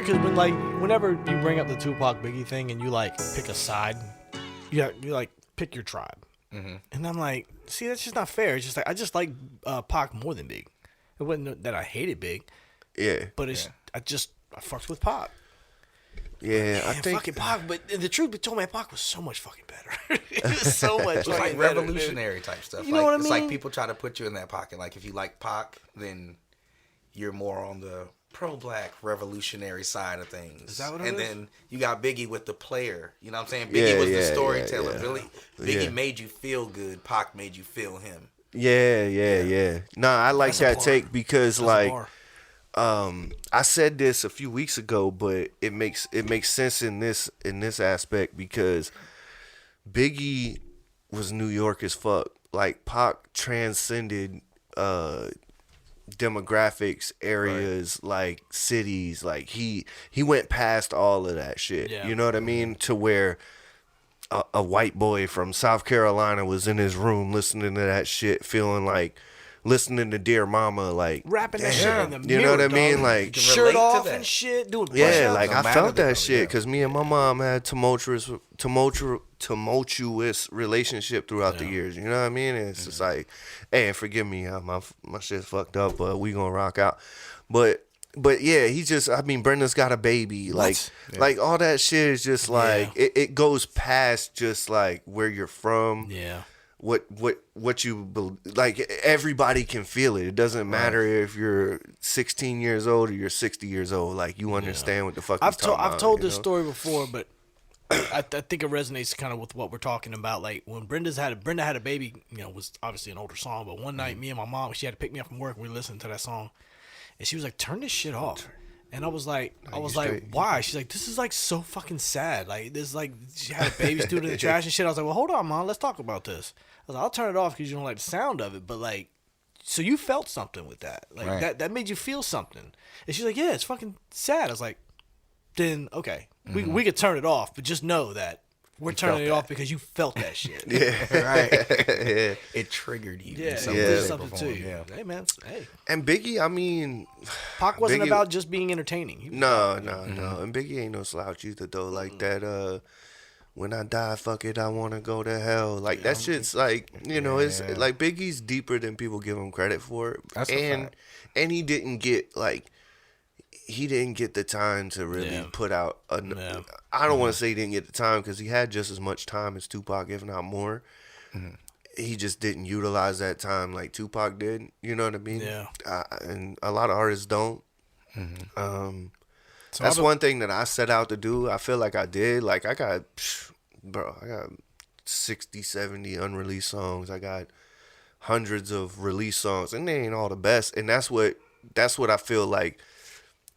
because whenever you bring up the Tupac Biggie thing and you like pick a side, you like pick your tribe, and I'm like, see, that's just not fair. It's just like I just like Pac more than Big. It wasn't that I hated Big, but I fucked with Pac. Yeah, I think fucking Pac, but the truth be told, man, Pac was so much fucking better. It was so much. It's like revolutionary type stuff. You know what I mean? It's like people try to put you in that pocket. Like if you like Pac, then you're more on the pro-black revolutionary side of things. Is that what it and is? then you got Biggie with the player. You know what I'm saying? Biggie was the storyteller. Yeah. Biggie made you feel good. Pac made you feel him. Yeah. Nah, I like that take because That's I said this a few weeks ago, but it makes sense in this aspect because Biggie was New York as fuck. Like Pac transcended demographics, areas, like cities. Like he went past all of that shit. Yeah. You know what I mean? To where a white boy from South Carolina was in his room listening to that shit, feeling like listening to Dear Mama, like rapping that shit in the mirror. You know what I dog. mean? Like shirt off and shit, doing yeah, push-ups. like No I matter felt the that color, shit because me and my mom had tumultuous relationship throughout the years. You know what I mean? And it's just like, hey, forgive me, my shit's fucked up, but we gonna rock out. But yeah, Brenda's got a baby. Like all that shit is just like it goes past just like where you're from. Yeah. What you like, everybody can feel it. It doesn't matter if you're 16 years old or you're 60 years old. Like you understand what the fuck he's talking about. I've told this story before, but I think it resonates kind of with what we're talking about. Like when Brenda had a baby, was obviously an older song, but one night me and my mom, she had to pick me up from work. We listened to that song, and she was like, "Turn this shit off." And I was like, why? She's like, this is like so fucking sad. Like this, like she had a baby student in the trash and shit. I was like, well, hold on, Mom, let's talk about this. I was like, I'll turn it off because you don't like the sound of it, but like, so you felt something with that, like that made you feel something. And she's like, yeah, it's fucking sad. I was like, then okay, we could turn it off, but just know that we're turning it off because you felt that shit. Right. Yeah. It triggered you. Yeah, in it did shape or something form. to you. Yeah. Hey man, hey. And Biggie, I mean, Pac wasn't Biggie, about just being entertaining. He was no. And Biggie ain't no slouch either though. Like that. When I die, fuck it, I wanna go to hell. Like that shit's like, it's like Biggie's deeper than people give him credit for. That's a fact. And he didn't get the time to really put out. I don't want to say he didn't get the time because he had just as much time as Tupac, if not more. He just didn't utilize that time like Tupac did. You know what I mean? Yeah. And a lot of artists don't. That's one thing that I set out to do. I feel like I did. Like I got 60, 70 unreleased songs. I got hundreds of released songs, and they ain't all the best. And that's what I feel like.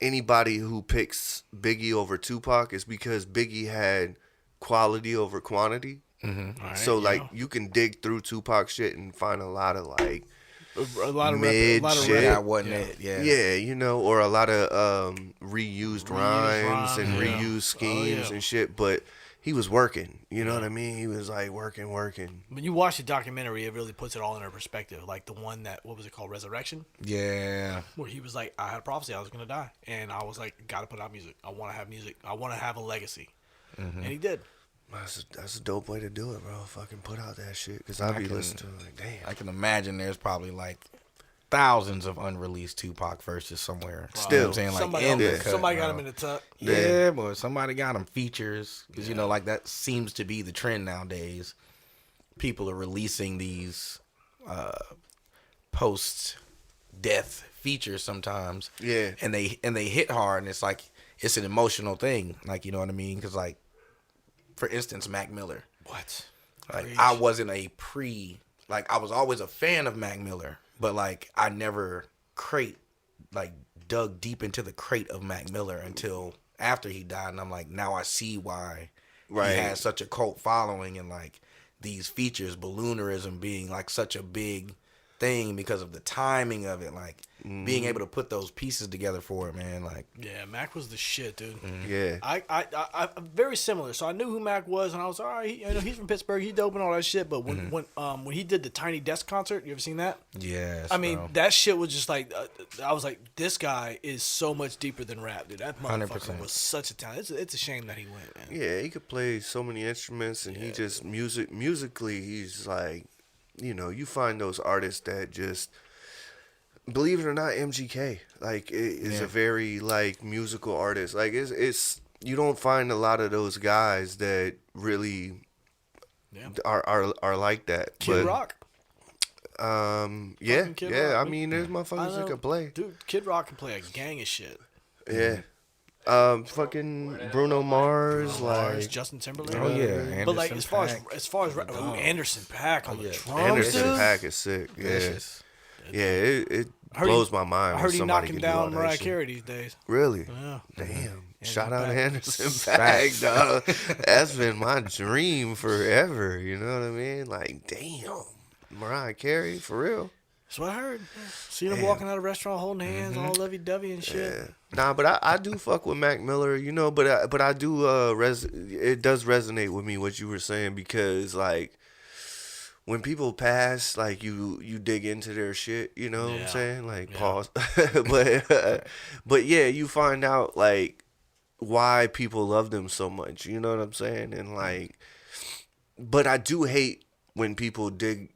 Anybody who picks Biggie over Tupac is because Biggie had quality over quantity. Right, so like you can dig through Tupac shit and find a lot of like a lot of mid shit. That wasn't it. Yeah. Yeah, or a lot of reused rhymes and reused schemes and shit. But he was working. You know what I mean? He was like working. When you watch the documentary, it really puts it all in perspective. Like the one that, what was it called, Resurrection? Yeah. Where he was like, I had a prophecy, I was gonna die, and I was like, gotta put out music. I want to have music. I want to have a legacy, and he did. That's a dope way to do it, bro. Fucking put out that shit because I be listening to it like, damn. I can imagine there's probably like thousands of unreleased Tupac verses somewhere. Still. You know what I'm saying? Like Somebody, in the cut, somebody got bro. him in the tuck. Yeah, but somebody got them features because like that seems to be the trend nowadays. People are releasing these post-death features sometimes. Yeah, and they hit hard, and it's like it's an emotional thing. Like, you know what I mean? Because like, for instance, Mac Miller. What? Like I wasn't I was always a fan of Mac Miller, but like I never dug deep into the crate of Mac Miller until after he died, and I'm like, now I see why he had such a cult following, and like these features, Balloonerism being like such a big thing because of the timing of it, like being able to put those pieces together for it, man. Like, Yeah, Mac was the shit, dude. Yeah. I very similar. So I knew who Mac was, and I was all right. He's from Pittsburgh. He's dope and all that shit. But when he did the Tiny Desk concert, you ever seen that? yes, I mean, bro. that shit was just like I was like, this guy is so much deeper than rap, dude. That motherfucker 100%. was such a talent. It's a shame that he went, man. Yeah, he could play so many instruments, and he just musically, he's like, you find those artists that just, believe it or not, MGK like is a very like musical artist. Like it's you don't find a lot of those guys that really are like that. Kid But, Rock. Yeah, Kid yeah. Rock. I mean, there's motherfuckers that can play. Dude, Kid Rock can play a gang of shit. Yeah. Fucking Bruno Mars, like Justin Timberlake. Oh yeah, But like Anderson .Paak. as far as Anderson .Paak on the drums, Anderson dude. .Paak is sick. Yeah, Vicious. yeah. It heard blows he- my mind. I when heard he somebody knocking can do all down that Mariah shit. Carey these days. Really? Yeah. Damn. Shout Anderson out .Paak. Anderson .Paak, dog. That's been my dream forever. You know what I mean? Like, damn. Mariah Carey, for real? That's what I heard. Seeing him walking out of a restaurant holding hands, all lovey-dovey and shit. Yeah. Nah, but I do fuck with Mac Miller, but I do it does resonate with me what you were saying, because like when people pass, like you dig into their shit, you know what I'm saying? Like pause. but yeah, you find out like why people love them so much, you know what I'm saying? And like, but I do hate when people dig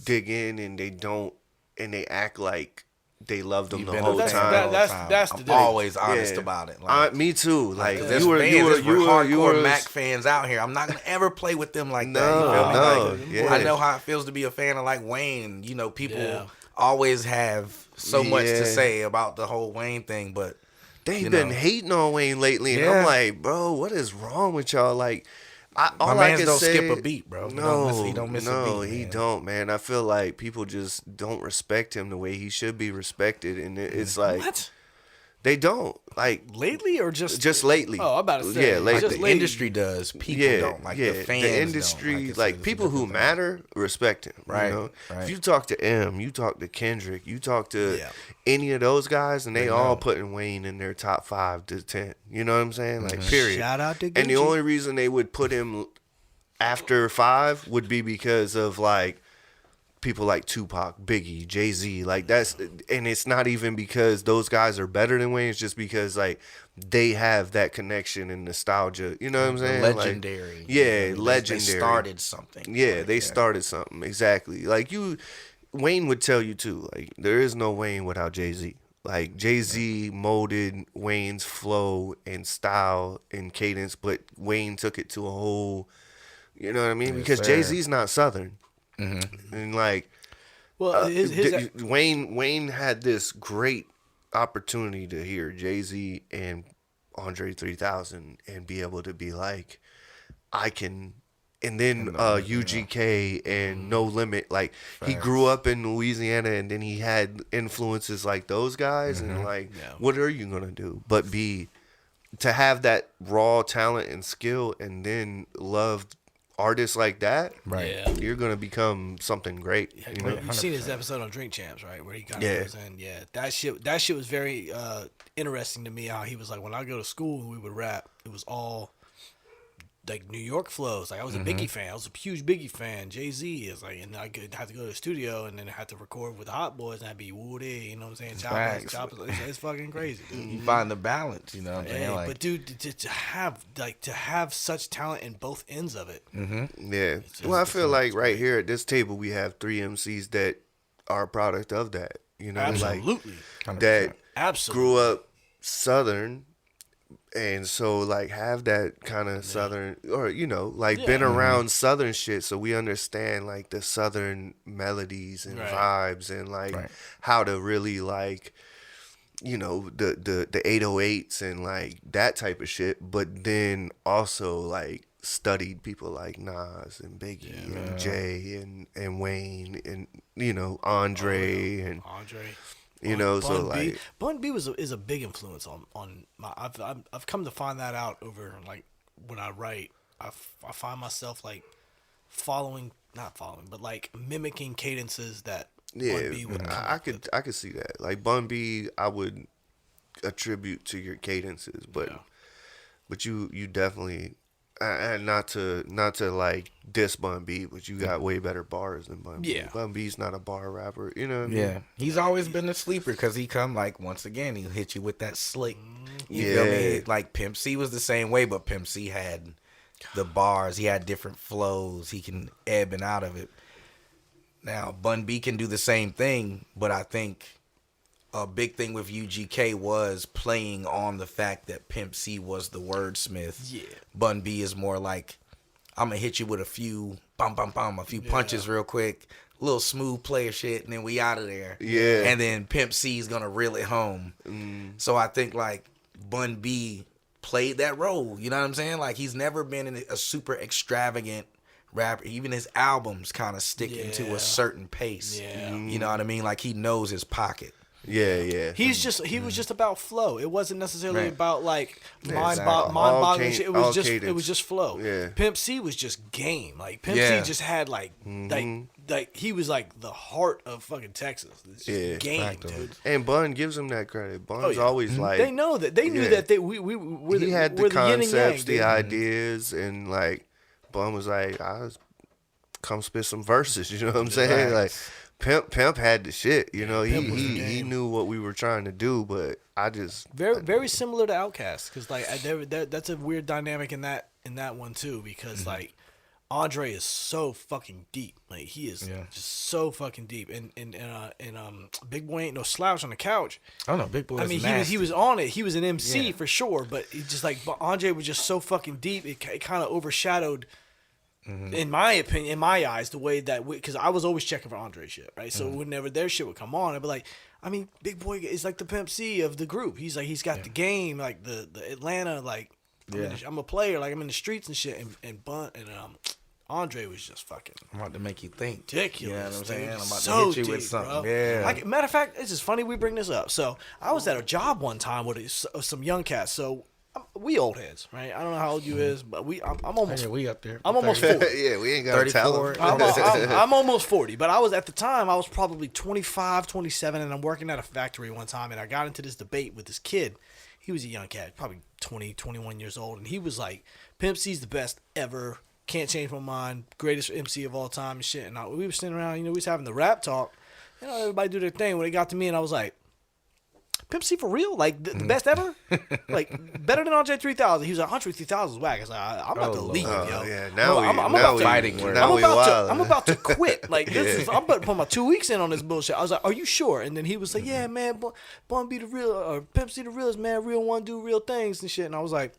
in and they don't, and they act like they loved them You've the been whole a fan time. the whole That's- time. that's the I'm thing. always honest Yeah. about it. Like, Me too. Like there's you were hardcore you Mac fans out here. I'm not gonna ever play with them like that. No, You feel me? no, Like, yeah. I know how it feels to be a fan of like Wayne. You know, people Yeah. always have so much Yeah. to say about the whole Wayne thing, but They've you been know. hating on Wayne lately, and Yeah. I'm like, bro, what is wrong with y'all? Like, all my I mans can don't say, skip a beat, bro. He don't miss a beat. he Man. don't, man. I feel like people just don't respect him the way he should be respected, and it's like What? they don't like Lately or just lately. Oh, I'm about to say. yeah, Like lately. Just the lately. industry does, people yeah, don't. Like yeah. the fans industry, don't. like it's a people who different thing. matter, respect him. Right, You know? right. If you talk to M, you talk to Kendrick, you talk to Yeah. any of those guys, and they They all know. putting Wayne in their top 5 to 10. You know what I'm saying? Like, Mm-hmm. period. Shout out to And the Gucci. only reason they would put him after 5 would be because of like people like Tupac, Biggie, Jay-Z, like that's, and it's not even because those guys are better than Wayne. It's just because like they have that connection and nostalgia. You know what I'm saying? Like, Legendary. yeah, They legendary. started something. Yeah, Like, they started something. Exactly. Like Wayne would tell you too. Like there is no Wayne without Jay-Z. Like Jay-Z molded Wayne's flow and style and cadence, but Wayne took it to a whole, you know what I mean? Yes, Because sir. Jay-Z's not Southern. And like Well, Wayne had this great opportunity to hear Jay-Z and Andre 3000 and be able to be like, I can. And then UGK and No Limit, like he grew up in Louisiana, and then he had influences like those guys, and like, what are you gonna do but to have that raw talent and skill, and then love artists like that? Right. Yeah. You're gonna become something great. You know? You've seen his episode on Drink Champs, right? Where he kind Yeah. of goes in. Yeah, that shit was very interesting to me. How he was like, when I go to school, we would rap. It was all like New York flows. Like I was a Biggie fan. I was a huge Biggie fan. Jay-Z is like, and I could have to go to the studio and then I had to record with the Hot Boys, and I'd be Woody. You know what I'm saying? Facts. Choppers. It's fucking crazy, dude. You find the balance, you know what I'm saying? Yeah, Like, but dude, to have such talent in both ends of it. Yeah. Well, I feel like right here at this table we have 3 MCs that are a product of that. You know, Absolutely, like that absolutely. grew up Southern, and so like have that kind of Southern, or you know, like been around Southern shit, so we understand like the Southern melodies and Right. vibes, and like how to really like, you know, the 808s and like that type of shit, but then also like studied people like Nas and Biggie and Jay and Wayne and, you know, Andre and Andre. you know, so Bun B. like Bun B is a big influence on my. I've come to find that out over like when I write. I find myself like not following, but like mimicking cadences that Yeah, Bun B would come I up with. I could see that. Like Bun B, I would attribute to your cadences, Yeah. but you definitely and not to like diss Bun B, but you got way better bars than Bun B. Yeah. Bun B's not a bar rapper, you know what I mean? Yeah, he's always been a sleeper because he come like once again he'll hit you with that slick. You feel me? Like Pimp C was the same way, but Pimp C had the bars. He had different flows. He can ebb and out of it. Now Bun B can do the same thing, but I think a big thing with UGK was playing on the fact that Pimp C was the wordsmith. Yeah. Bun B is more like, I'm gonna hit you with a few a few punches real quick, little smooth player shit, and then we out of there. Yeah. And then Pimp C is gonna reel it home. So I think like Bun B played that role. You know what I'm saying? Like he's never been in a super extravagant rapper. Even his albums kind of stick into a certain pace. Yeah. You know what I mean? Like he knows his pocket. Yeah. He was just about flow. It wasn't necessarily Right. about like exactly. mind-boggling shit. It All was just cadence. flow. Yeah. Pimp C was just game. Like Pimp Yeah. C just had like he was like the heart of fucking Texas. It's just game, Facto. dude. And Bun gives him that credit. Bun's always like They know that. They knew that we're he the, had we're the the yin and yang, concepts, the dude. ideas, and like Bun was like, come spit some verses. You know what I'm saying? Like Pimp had the shit. You know, Pimp was the he game. knew what we were trying to do, but I just Very similar to Outkast, because like that's a weird dynamic in that one too, because like Andre is so fucking deep. Like he is just so fucking deep. And Big Boy ain't no slouch on the couch. I don't know, Big Boy. I mean, he was on it. He was an MC for sure, but it just like but Andre was just so fucking deep. It kind of overshadowed, in my opinion, in my eyes, the way that because I was always checking for Andre shit, right? So whenever their shit would come on, I'd be like, I mean, Big Boy is like the Pimp C of the group. He's like he's got the game, like the Atlanta, like I'm a player, like I'm in the streets and shit. And Andre was just fucking I'm about to make you think. ridiculous. You know what I'm saying? Dude. I'm about So to hit you deep, with something. bro. Yeah. Matter of fact, it's just funny we bring this up. So I was at a job one time with some young cats. So we old heads, right? I don't know how old you is, but I'm almost. Yeah, we up there. I'm almost 40. yeah, we ain't gotta tell 34. him. I'm almost 40, but I was at the time I was probably 25, 27, and I'm working at a factory one time, and I got into this debate with this kid. He was a young cat, probably 20, 21 years old, and he was like, "Pimp C's the best ever. Can't change my mind. Greatest MC of all time and shit." And we were sitting around, we was having the rap talk. Everybody do their thing. When it got to me, and I was like, Pimp C for real? Like, the best ever? Like, better than RJ 3000. He was like, RJ 3000 is whack. I was like, I'm about to leave, yo. Yeah, I'm about to fighting words. now we wild. I'm about to quit. Like, I'm about to put my 2 weeks in on this bullshit. I was like, are you sure? And then he was like, yeah, man, Bun B the real, or Pimp C the realest, man. Real one do real things and shit. And I was like,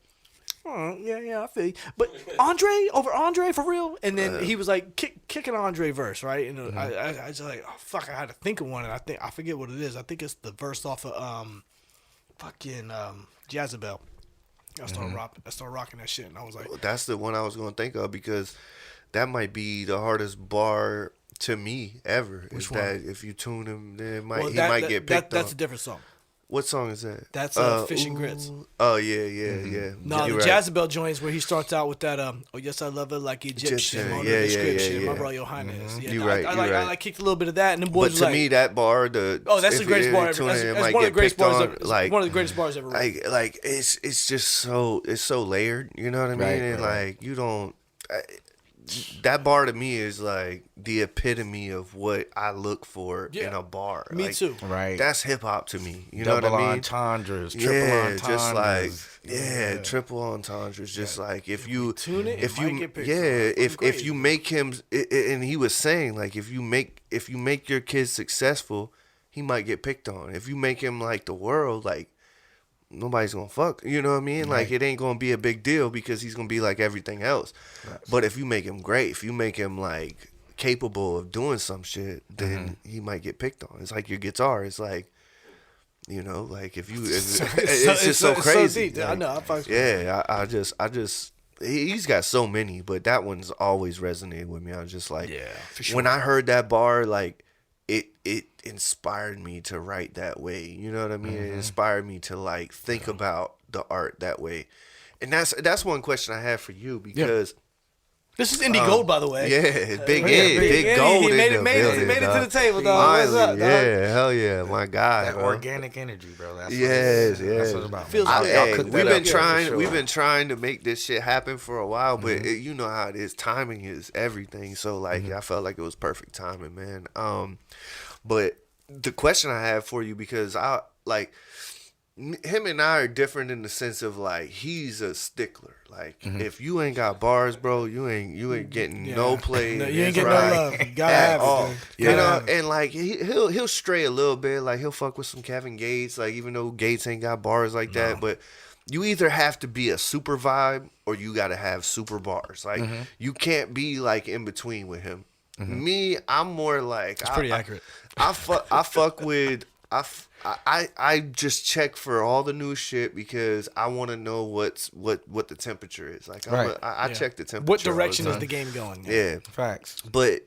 yeah, I feel you. But Andre for real? And then he was like kicking Andre verse, right? And I just like, oh fuck, I had to think of one, and I forget what it is. I think it's the verse off of Jezebel. I started rocking that shit, and I was like, That's the one I was gonna think of because that might be the hardest bar to me ever. Which is one? that if you tune him, then well, he might get picked that's on. a different song. What song is that? That's Fish and Grits. Oh yeah. No, You're the right. Jezebel joints where he starts out with that oh yes I love her like Egyptian Egyptian, on yeah, the yeah, description, yeah. my Royal Highness. Yeah, You're right, I you're right. I kicked a little bit of that, and the boys But was to like, me, that bar, that's the greatest bar ever. That's one of the greatest bars ever. Like, One of the greatest bars ever. like it's just so layered. You know what I mean? Right, and right. like you don't. That bar to me is like the epitome of what I look for in a bar. Me like, too. Right. That's hip hop to me. You know Double what I mean? entendres, triple Yeah, entendres. just like triple entendres. Just like if you tune it, if it might you get picked if up. if you make him, and he was saying like if you make your kid successful, he might get picked on. If you make him like the world, like nobody's gonna fuck. You know what I mean? Like it ain't gonna be a big deal because he's gonna be like everything else. Right. But if you make him great, if you make him like capable of doing some shit, then he might get picked on. It's like your guitar. It's like, like if you, it's just so crazy. So deep, like, I know. I just he's got so many, but that one's always resonated with me. I was just like, for sure. When I heard that bar, like it inspired me to write that way. You know what I mean? It inspired me to like think about the art that way. And that's one question I have for you because This is Indi'Gxld, by the way. Yeah, big gold He in the building. He made it to dog. the table, dog. What's Finally, up, dog? yeah, hell yeah, my God. That bro. organic energy, bro. That's Yes, what it's yes. about. Feels man. good. Y'all Hey, cook we've that been up, trying. for sure. We've been trying to make this shit happen for a while, but you know how it is. Timing is everything. So like, I felt like it was perfect timing, man. But the question I have for you, because I like him and I are different in the sense of like he's a stickler. Like if you ain't got bars, bro, you ain't getting no play. No, in you ain't this getting no ride love. You gotta at have all. it, dude. You Gotta know, have it. and like he'll stray a little bit. Like he'll fuck with some Kevin Gates. Like even though Gates ain't got bars like that, but you either have to be a super vibe or you got to have super bars. Like you can't be like in between with him. Me, I'm more like It's pretty accurate. I fuck with I just check for all the new shit because I want to know what the temperature is. Like I check the temperature. What direction all is the the time. game going? Yeah, Facts. but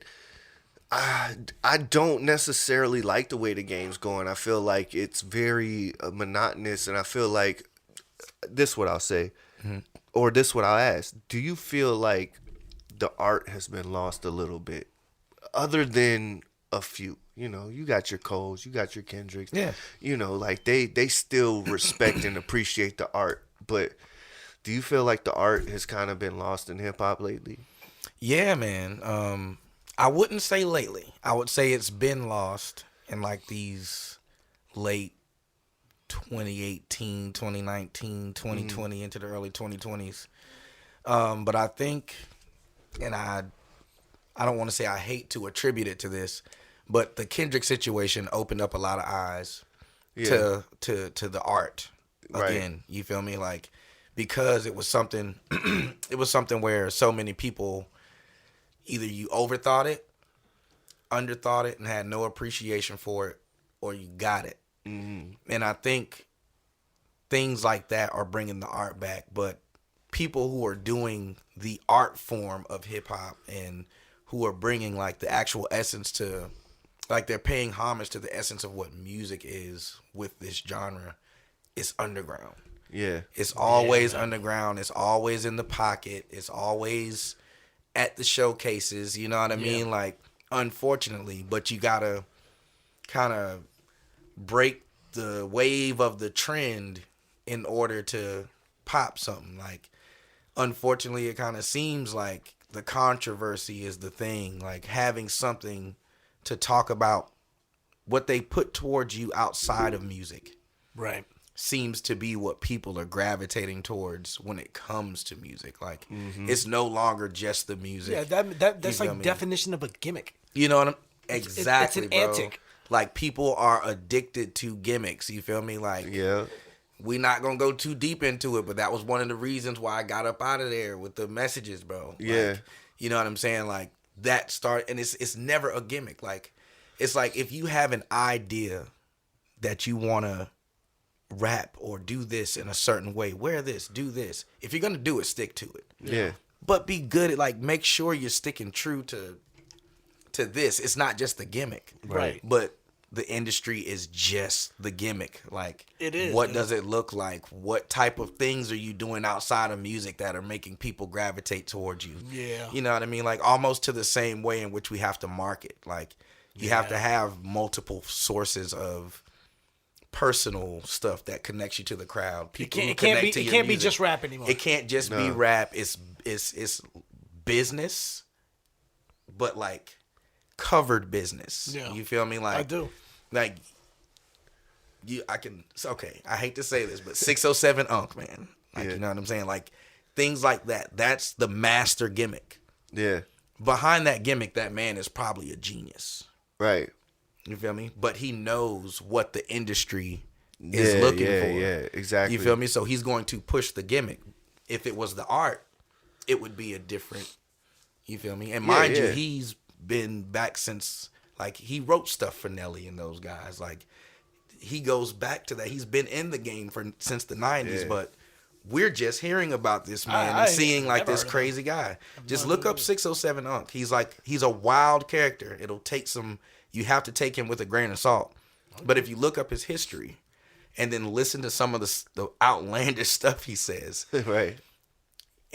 I don't necessarily like the way the game's going. I feel like it's very monotonous, and I feel like this what I'll say, or this what I'll ask. Do you feel like the art has been lost a little bit, other than a few? You know, you got your Coles, you got your Kendricks. Yeah. You know, like they still respect and appreciate the art, but do you feel like the art has kind of been lost in hip hop lately? Yeah, man. I wouldn't say lately. I would say it's been lost in like these late 2018, 2019, 2020 into the early 2020s. But I think, and I don't want to say I hate to attribute it to this, but the Kendrick situation opened up a lot of eyes to the art again. Right. You feel me? Like, because it was something it was something where so many people either you overthought it, underthought it, and had no appreciation for it, or you got it. And I think things like that are bringing the art back. But people who are doing the art form of hip hop and who are bringing like the actual essence to, like they're paying homage to the essence of what music is with this genre, it's underground. Yeah. It's always underground. It's always in the pocket. It's always at the showcases. You know what I mean? Like, unfortunately, but you gotta kind of break the wave of the trend in order to pop something. Like, unfortunately, it kind of seems like the controversy is the thing. Like, having something to talk about what they put towards you outside of music Right. seems to be what people are gravitating towards when it comes to music. Like, it's no longer just the music. Yeah, that's You like feel me? definition of a gimmick. You know what I'm It's exactly, an bro. antic. Like, people are addicted to gimmicks. You feel me? Like, Yeah. we not gonna go too deep into it, but that was one of the reasons why I got up out of there with the messages, bro. Yeah. Like, you know what I'm saying? Like, that start, and it's never a gimmick. Like, it's like if you have an idea that you wanna rap or do this in a certain way, wear this, do this. If you're gonna do it, stick to it. Yeah. But be good at, like, make sure you're sticking true to this. It's not just the gimmick. Right. But the industry is just the gimmick. Like, It is, what man. does it look like? What type of things are you doing outside of music that are making people gravitate towards you? Yeah. You know what I mean? Like, almost to the same way in which we have to market. Like, you have to have multiple sources of personal stuff that connects you to the crowd. People who It can't connect to be. It your can't be music. just rap anymore. It can't just be rap. It's business, but like covered business. Yeah. You feel me? Like, I do. Like, okay, I hate to say this, but 607 Unk, man. Like, you know what I'm saying? Like, things like that. That's the master gimmick. Yeah. Behind that gimmick, that man is probably a genius. Right. You feel me? But he knows what the industry is looking for. Yeah, exactly. You feel me? So he's going to push the gimmick. If it was the art, it would be a different. You feel me? And mind you, he's been back since, like, he wrote stuff for Nelly and those guys. Like, he goes back to that. He's been in the game since the 90s, but we're just hearing about this man and seeing like this crazy guy. Just look up 607 Unk. He's a wild character. It'll take some. You have to take him with a grain of salt. But if you look up his history and then listen to some of the outlandish stuff he says, Right.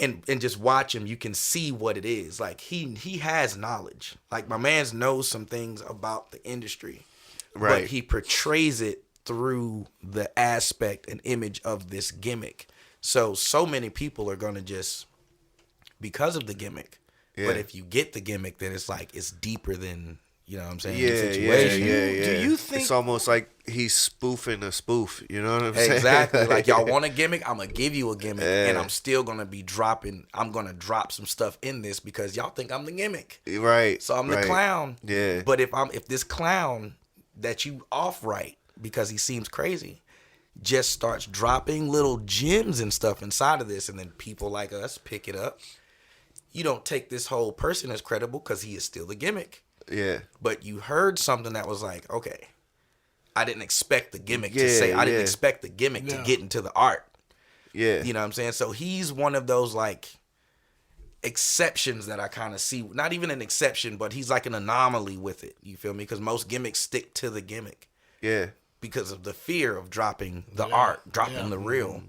and just watch him, you can see what it is. Like he has knowledge. Like my man's knows some things about the industry, Right. but he portrays it through the aspect and image of this gimmick. So many people are gonna just because of the gimmick. Yeah. But if you get the gimmick, then it's like it's deeper than you know what I'm saying. Yeah, the yeah, situation. yeah. Do you think it's almost like he's spoofing a spoof? You know what I'm saying? Exactly. Like y'all want a gimmick, I'm gonna give you a gimmick, and I'm still gonna be dropping. I'm gonna drop some stuff in this because y'all think I'm the gimmick. Right. So I'm the clown. Yeah. But if this clown that you off right because he seems crazy, just starts dropping little gems and stuff inside of this, and then people like us pick it up. You don't take this whole person as credible because he is still the gimmick. Yeah. But you heard something that was like, okay, I didn't expect the gimmick to say, I didn't expect the gimmick to get into the art. Yeah. You know what I'm saying? So he's one of those like exceptions that I kind of see. Not even an exception, but he's like an anomaly with it. You feel me? Because most gimmicks stick to the gimmick. Yeah. Because of the fear of dropping the art, dropping the real.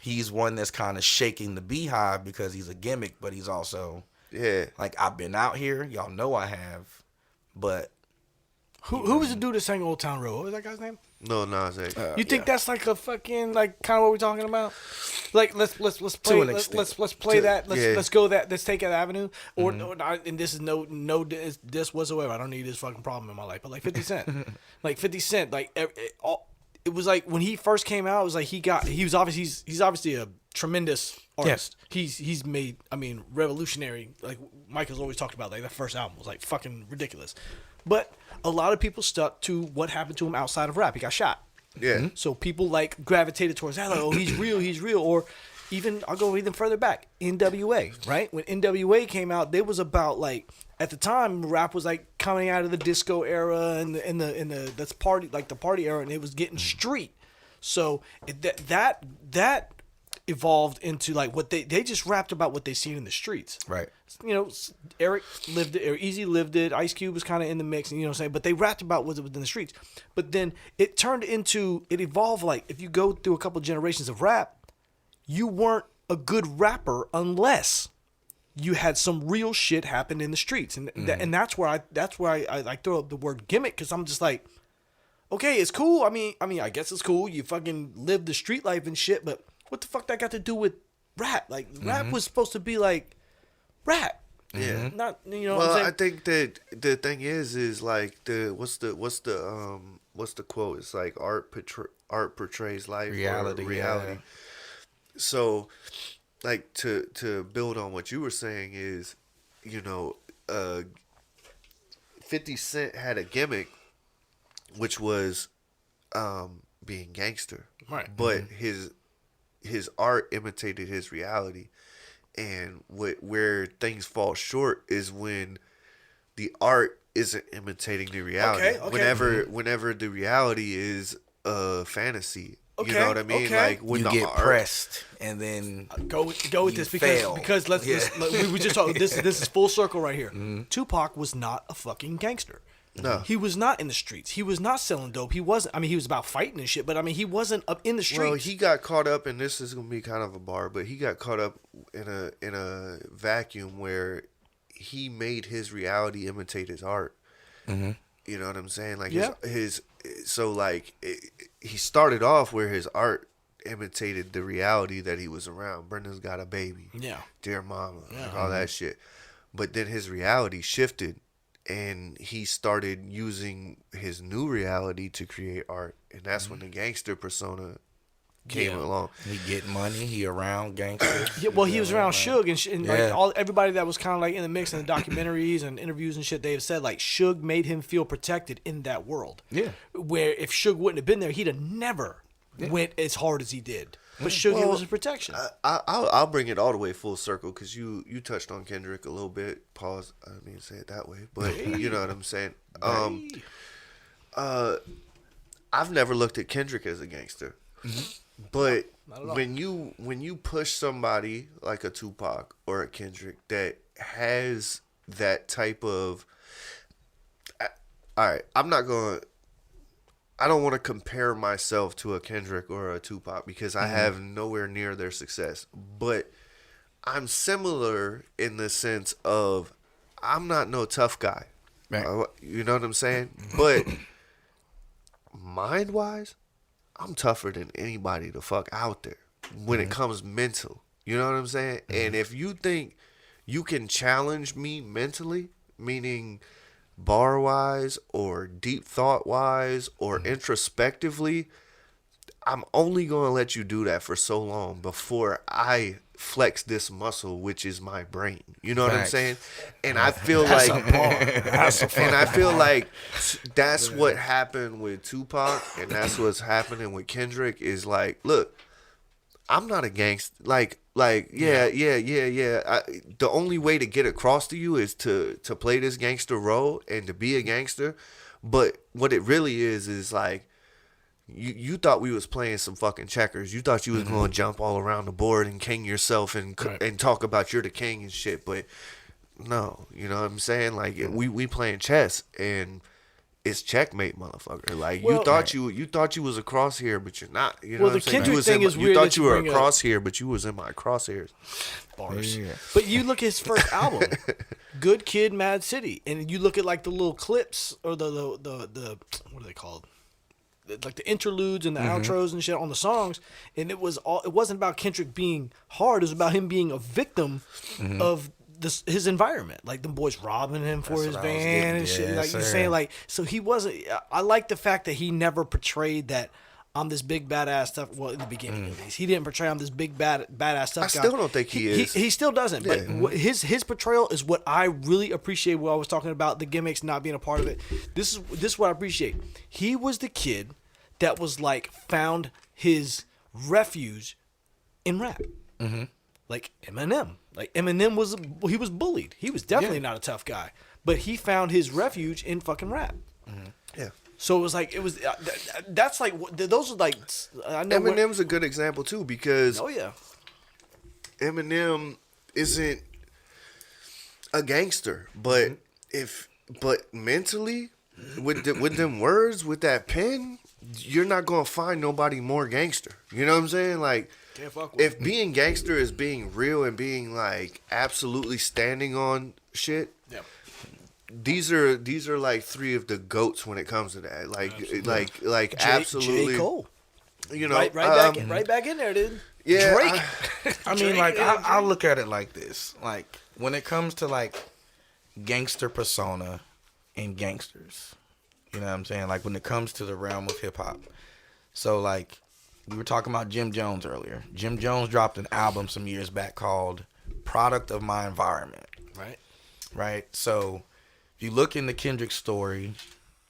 He's one that's kind of shaking the beehive because he's a gimmick, but he's also like, I've been out here. Y'all know I have. But who was the dude that sang Old Town Road? What was that guy's name? No, Nas X. You think that's like a fucking like kind of what we're talking about? Like let's play To an extent. let's play that let's go that let's take that avenue or and this is no this whatsoever. I don't need this fucking problem in my life. But like 50 Cent, it was like when he first came out, it was like he's obviously a tremendous artist. He's made revolutionary. Like Michael's always talked about, like that first album was like fucking ridiculous. But a lot of people stuck to what happened to him outside of rap. He got shot. Yeah. So people like gravitated towards that. Like, oh, he's real. Or even I'll go even further back. NWA, right? When NWA came out, they was about like at the time rap was like coming out of the disco era and the that's party like the party era, and it was getting street. So that evolved into like what they just rapped about what they seen in the streets. right. You know, Eric lived it, or Easy lived it. Ice Cube was kind of in the mix, and you know what I'm saying. But they rapped about what was in the streets. But then it evolved. Like if you go through a couple generations of rap, you weren't a good rapper unless you had some real shit happen in the streets, and and that's where I like throw up the word gimmick, because I'm just like, okay, it's cool. I mean, I guess it's cool. You fucking live the street life and shit, but what the fuck that got to do with rap? Like rap was supposed to be like rap. Yeah. Not what Well, I'm saying? I think that the thing is like what's the quote? It's like art portrays life, Reality, or reality. yeah. So, like to build on what you were saying is, 50 Cent had a gimmick, which was being gangster, Right. But his art imitated his reality. And where things fall short is when the art isn't imitating the reality. Okay. Whenever the reality is a fantasy. Okay, You know what I mean? okay. Like when You the get art, pressed, and then Go with You this fail. because let's we just talk. This is full circle right here. Tupac was not a fucking gangster. No. He was not in the streets. He was not selling dope. He wasn't. I mean, he was about fighting and shit. But I mean, he wasn't up in the streets. Well, he got caught up, and this is gonna be kind of a bar, but he got caught up in a vacuum where he made his reality imitate his art. Mm-hmm. You know what I'm saying? Like Yeah. he started off where his art imitated the reality that he was around. Brenda's Got a Baby. Yeah. Dear Mama. Like all that shit. But then his reality shifted, and he started using his new reality to create art. And that's when the gangster persona came along. he get money. He around gangsters. Yeah, well, he was around Suge and Yeah. like everybody that was kind of like in the mix in the documentaries and interviews and shit. They have said like Suge made him feel protected in that world. Yeah. Where if Suge wouldn't have been there, he'd have never went as hard as he did. But Suge was his protection. I'll bring it all the way full circle because you touched on Kendrick a little bit. Pause. I didn't mean to say it that way, but you know what I'm saying. I've never looked at Kendrick as a gangster, but when you push somebody like a Tupac or a Kendrick that has that type of, all right, I don't want to compare myself to a Kendrick or a Tupac because I have nowhere near their success. But I'm similar in the sense of I'm not no tough guy. Right. You know what I'm saying? But mind wise, I'm tougher than anybody the fuck out there when it comes mental. You know what I'm saying? And if you think you can challenge me mentally, meaning bar wise or deep thought wise or introspectively, I'm only going to let you do that for so long before I flex this muscle, which is my brain. You know what I'm Facts. saying? And I feel like, and I feel like that's what happened with Tupac, and that's what's happening with Kendrick. Is like, look, I'm not a gangster. Yeah. The only way to get across to you is to play this gangster role and to be a gangster. But what it really is like, you thought we was playing some fucking checkers. You thought you was going to jump all around the board and king yourself and talk about you're the king and shit. But no, you know what I'm saying? Like, we playing chess and it's checkmate, motherfucker. Like, you thought you was across here, but you're not. You know what I'm saying? Kendrick thing is you weird thought that you you were bring across here, but you was in my crosshairs. Bars. Yeah. But you look at his first album, Good Kid, Mad City, and you look at like the little clips or the what are they called? Like the interludes and the outros and shit on the songs, and it wasn't about Kendrick being hard. It was about him being a victim of his environment. Like them boys robbing him for his van and shit. Like you're saying, like, so he wasn't. I like the fact that he never portrayed that I'm this big badass stuff. Well, in the beginning at least, he didn't portray I'm this big badass stuff. I still don't think he is. He still doesn't. But his portrayal is what I really appreciate. What I was talking about, the gimmicks not being a part of it. This is what I appreciate. He was the kid that was like found his refuge in rap. Like Eminem. Like Eminem was bullied. He was definitely not a tough guy, but he found his refuge in fucking rap. Yeah. So it was like that's like those are like I know Eminem's a good example too, because Eminem isn't a gangster, but but mentally with them words, with that pen, you're not gonna find nobody more gangster. You know what I'm saying? Like, if being gangster is being real and being like absolutely standing on shit, these are like three of the goats when it comes to that. Like absolutely. J. Cole. You know, right back in there, dude. Yeah, Drake. I mean, like, I look at it like this. Like, when it comes to, like, gangster persona and gangsters, you know what I'm saying? Like, when it comes to the realm of hip-hop. So, like, we were talking about Jim Jones earlier. Jim Jones dropped an album some years back called Product of My Environment. Right? So, if you look in the Kendrick story,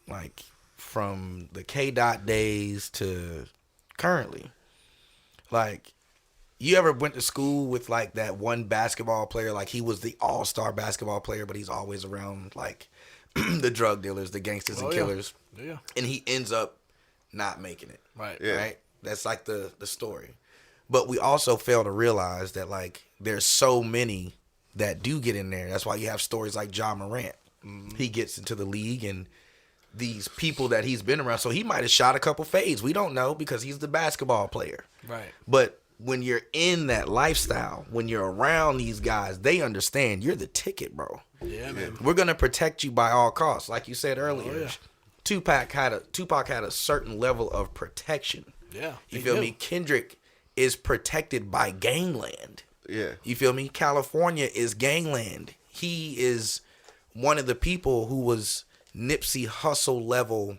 like, from the K-Dot days to currently, like, you ever went to school with, like, that one basketball player? Like, he was the all-star basketball player, but he's always around, like, the drug dealers, the gangsters and killers. Yeah. And he ends up not making it. Right. Yeah. Right? That's, like, the story. But we also fail to realize that, like, there's so many that do get in there. That's why you have stories like Ja Morant. He gets into the league, and these people that he's been around, so he might have shot a couple fades. We don't know because he's the basketball player. Right. But when you're in that lifestyle, when you're around these guys, they understand you're the ticket, bro. Yeah, man. We're gonna protect you by all costs, like you said earlier. Tupac had a certain level of protection. Yeah. You feel me? Kendrick is protected by gangland. Yeah. You feel me? California is gangland. He is one of the people who was Nipsey Hussle level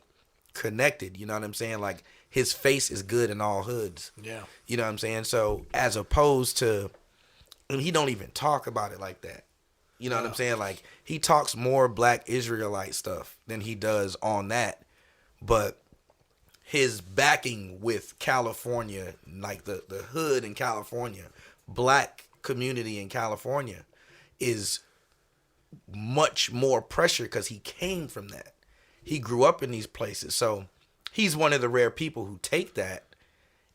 connected. You know what I'm saying? Like, his face is good in all hoods. Yeah. You know what I'm saying? So, as opposed to, and he don't even talk about it like that. You know what I'm saying? Like, he talks more Black Israelite stuff than he does on that. But his backing with California, like the hood in California, Black community in California, is much more pressure because he came from that. He grew up in these places. So he's one of the rare people who take that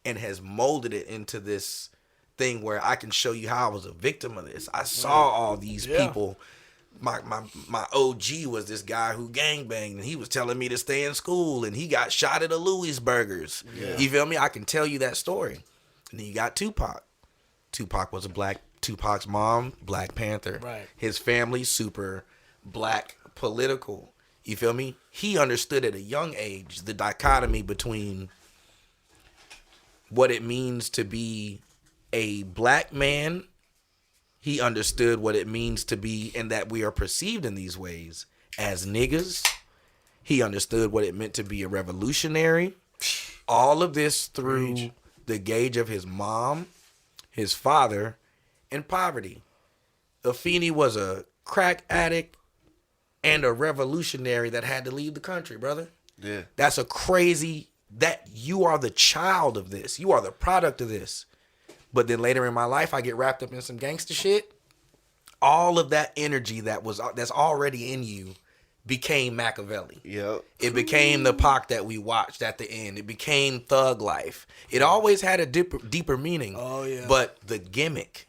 and has molded it into this thing where I can show you how I was a victim of this. I saw all these people. My OG was this guy who gangbanged, and he was telling me to stay in school, and he got shot at a Louis Burgers. You feel me? I can tell you that story. And then you got Tupac. Tupac was a black Tupac's mom, Black Panther. Right. His family, super black political. You feel me? He understood at a young age the dichotomy between what it means to be a black man. He understood what it means to be, and that we are perceived in these ways as niggas. He understood what it meant to be a revolutionary. All of this through the gauge of his mom, his father, and poverty. Afeni was a crack addict and a revolutionary that had to leave the country, brother. Yeah. That's a crazy, that you are the child of this. You are the product of this. But then later in my life, I get wrapped up in some gangster shit. All of that energy that's already in you became Machiavelli. Yep. It became the Pac that we watched at the end. It became Thug Life. It always had a deeper meaning. Oh, yeah. But the gimmick,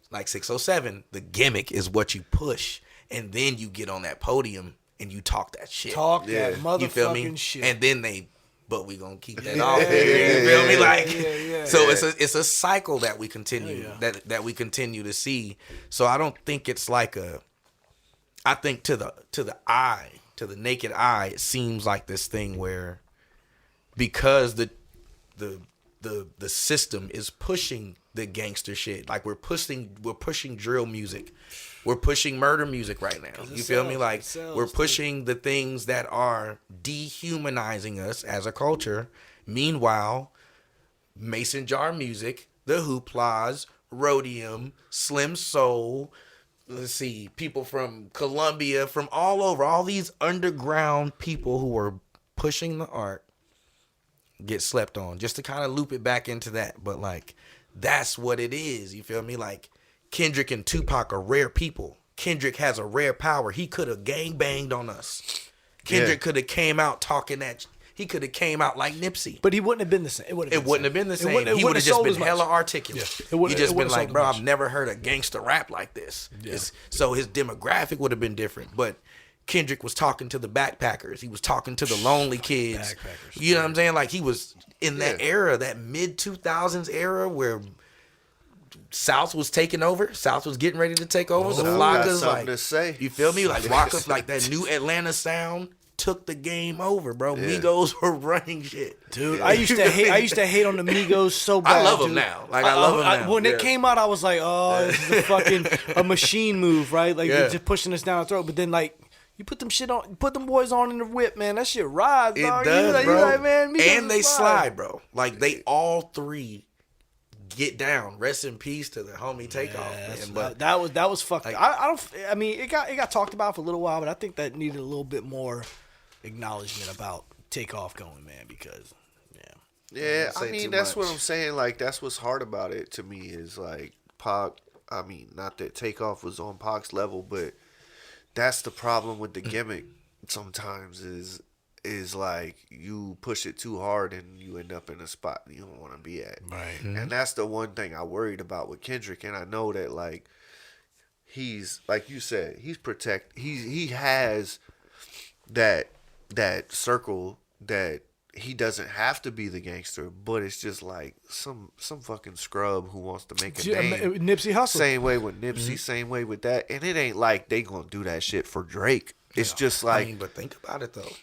like 607, the gimmick is what you push. And then you get on that podium and you talk that shit. That motherfucking You feel me? shit. And then but we gonna keep that off here. You feel me? Like, so it's a cycle that we continue that we continue to see. So I don't think it's like I think to the eye, to the naked eye, it seems like this thing where because the system is pushing the gangster shit, like we're pushing drill music. We're pushing murder music right now. You feel me? Like we're pushing the things that are dehumanizing us as a culture. Meanwhile, Mason jar music, the hooplas, Rhodium, Slim Soul, let's see, people from Colombia, from all over, all these underground people who are pushing the art get slept on. Just to kind of loop it back into that. But like, that's what it is. You feel me? Like, Kendrick and Tupac are rare people. Kendrick has a rare power. He could have gangbanged on us. Kendrick could have came out talking that. He could have came out like Nipsey. But he wouldn't have been the same. It wouldn't have been the same. He would have just been hella articulate. He just been like, bro, I've never heard a gangster rap like this. Yeah. So his demographic would have been different. But Kendrick was talking to the backpackers. He was talking to the lonely kids. You know what I'm saying? Like, he was in that era, that mid-2000s era where South was taking over. South was getting ready to take over. The Flockas, like, to say. You feel me? Like, Waka's, like, that new Atlanta sound took the game over, bro. Yeah. Migos were running shit, dude. I used to hate on the Migos so bad. I love them now. Like, I love them now. When it came out, I was like, oh, this is a machine move, right? Like, they're just pushing us down the throat. But then, like, you put them boys on in the whip, man. That shit rides, dog. It does, bro. Like, man, Migos and they slide, bro. Like, they all three get down. Rest in peace to the homie Takeoff, man. But that was fucked. Like, I mean, it got talked about for a little while, but I think that needed a little bit more acknowledgement about Takeoff going, man, because I mean, that's what I'm saying. Like, that's what's hard about it to me is like Pac. I mean, not that Takeoff was on Pac's level, but that's the problem with the gimmick. Sometimes is like you push it too hard and you end up in a spot you don't want to be at. Right. And that's the one thing I worried about with Kendrick. And I know that, like, he's, like you said, he has that circle that he doesn't have to be the gangster, but it's just like some fucking scrub who wants to make a name. Nipsey Hussle. Same way with Nipsey, same way with that. And it ain't like they gonna do that shit for Drake. It's just like, I mean, but think about it though.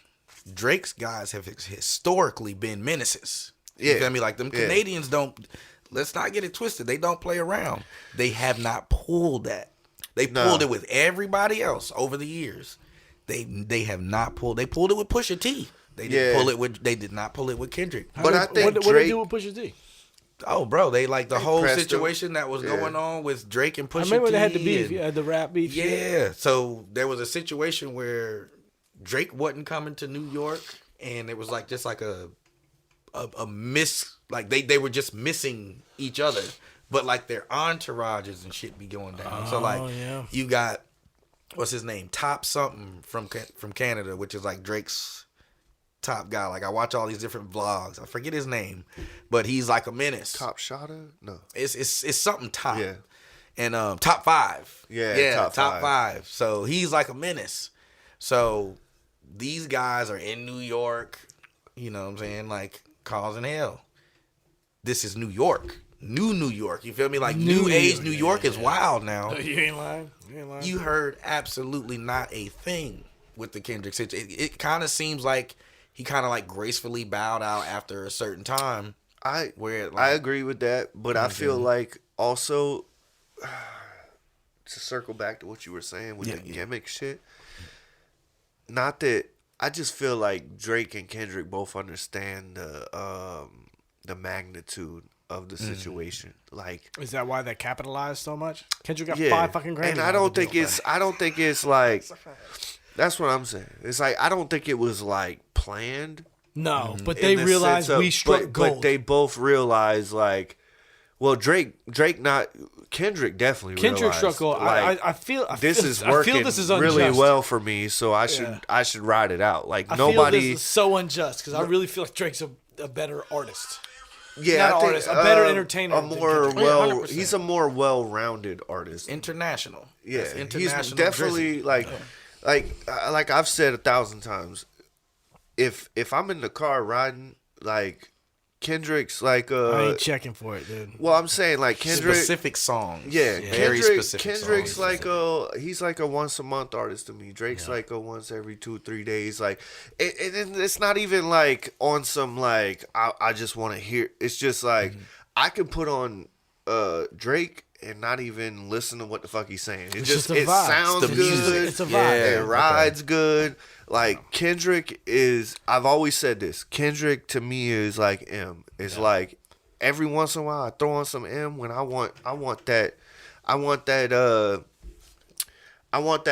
Drake's guys have historically been menaces. You feel me? Like, them Canadians don't, let's not get it twisted. They don't play around. They have not pulled that. They pulled it with everybody else over the years. They have not pulled. They pulled it with Pusha T. They didn't pull it with. They did not pull it with Kendrick. But I think what did they do with Pusha T? Oh, bro, they like the whole situation that was going on with Drake and Pusha T. I remember they had the beef, the rap beef. Yeah, so there was a situation where Drake wasn't coming to New York, and it was like just like a miss. Like they were just missing each other, but like their entourages and shit be going down. So like you got, what's his name, Top something from Canada, which is like Drake's top guy. Like, I watch all these different vlogs. I forget his name, but he's like a menace. Top Shotta? No, it's something Top. Yeah, and Top 5. Yeah, Top 5. So he's like a menace. So these guys are in New York. You know what I'm saying? Like, causing hell. This is New York. New York. You feel me? Like New new age York, New York is wild now. You ain't lying. You ain't lying. You heard absolutely not a thing with the Kendrick situation. It kind of seems like he kind of like gracefully bowed out after a certain time. I agree with that, but I feel like also to circle back to what you were saying with the gimmick shit. Not that I just feel like Drake and Kendrick both understand the magnitude of the situation. Like, is that why they capitalized so much? Kendrick got 5 fucking Grammys. And I don't think it's like that's what I'm saying. It's like I don't think it was like planned. No, but they realized we struck gold. But they both realized like, well, Drake not Kendrick definitely. Kendrick realized, struck gold. Like, I feel this is working really well for me, so I should ride it out. Like I nobody. feel this is so unjust because I really feel like Drake's a better artist. Yeah, Not I think artist, a better entertainer. He's a more well-rounded artist. International. Yeah, that's international. He's definitely like I've said 1,000 times. If I'm in the car riding, like Kendrick's like I ain't checking for it, dude. Well, I'm saying like Kendrick specific songs. Yeah, very specific. Kendrick's songs. like he's like a once a month artist to me. Drake's like a once every 2-3 days. Like, and it's not even like on some like I just want to hear. It's just like I can put on Drake and not even listen to what the fuck he's saying. It sounds good. It's a vibe. Yeah, it rides good. Like Kendrick is. I've always said this. Kendrick to me is like M. It's like every once in a while I throw on some M when I want that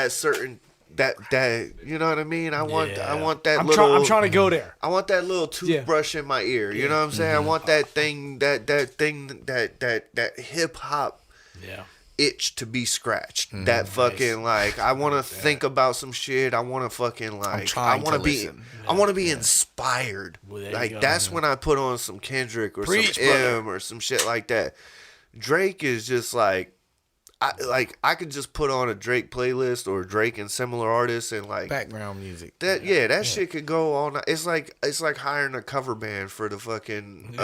certain that you know what I mean. I want that I'm little. I'm trying to go there. I want that little toothbrush in my ear. You know what I'm saying? I want that thing that hip hop. Yeah. Itch to be scratched. That fucking like I want to think about some shit. I want to fucking like I want to be inspired. Like that's when I put on some Kendrick or some M or some shit like that. Drake is just like I could just put on a Drake playlist or Drake and similar artists and like background music. That shit could go all night. It's like hiring a cover band for the fucking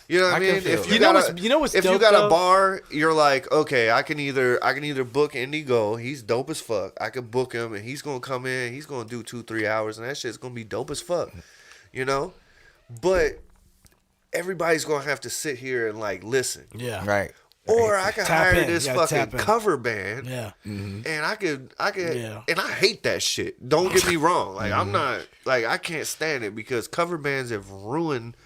you know what I mean? If you got a bar, you're like, okay, I can either book Indi'Gxld, he's dope as fuck. I could book him and he's gonna come in, he's gonna do 2-3 hours and that shit's gonna be dope as fuck. You know? But everybody's gonna have to sit here and like listen. Yeah. Right. Or I could hire this fucking cover band. Yeah. And I could and I hate that shit. Don't get me wrong. Like I'm not like I can't stand it because cover bands have ruined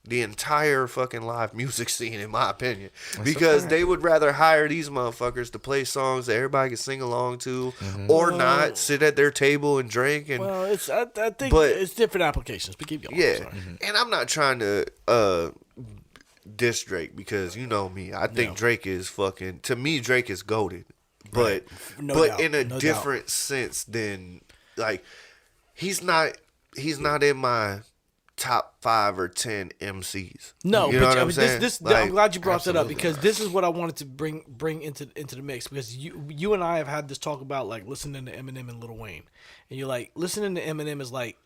the entire fucking live music scene, in my opinion, because they would rather hire these motherfuckers to play songs that everybody can sing along to, or not sit at their table and drink. And I think it's different applications. But keep going. Yeah, and I'm not trying to diss Drake because you know me. I think Drake is fucking. To me, Drake is goated, but in a different sense than like he's not in my top 5 or 10 MCs. No, you know but what I'm saying? I'm glad you brought that up because this is what I wanted to bring into the mix because you and I have had this talk about like listening to Eminem and Lil Wayne, and you're like listening to Eminem is like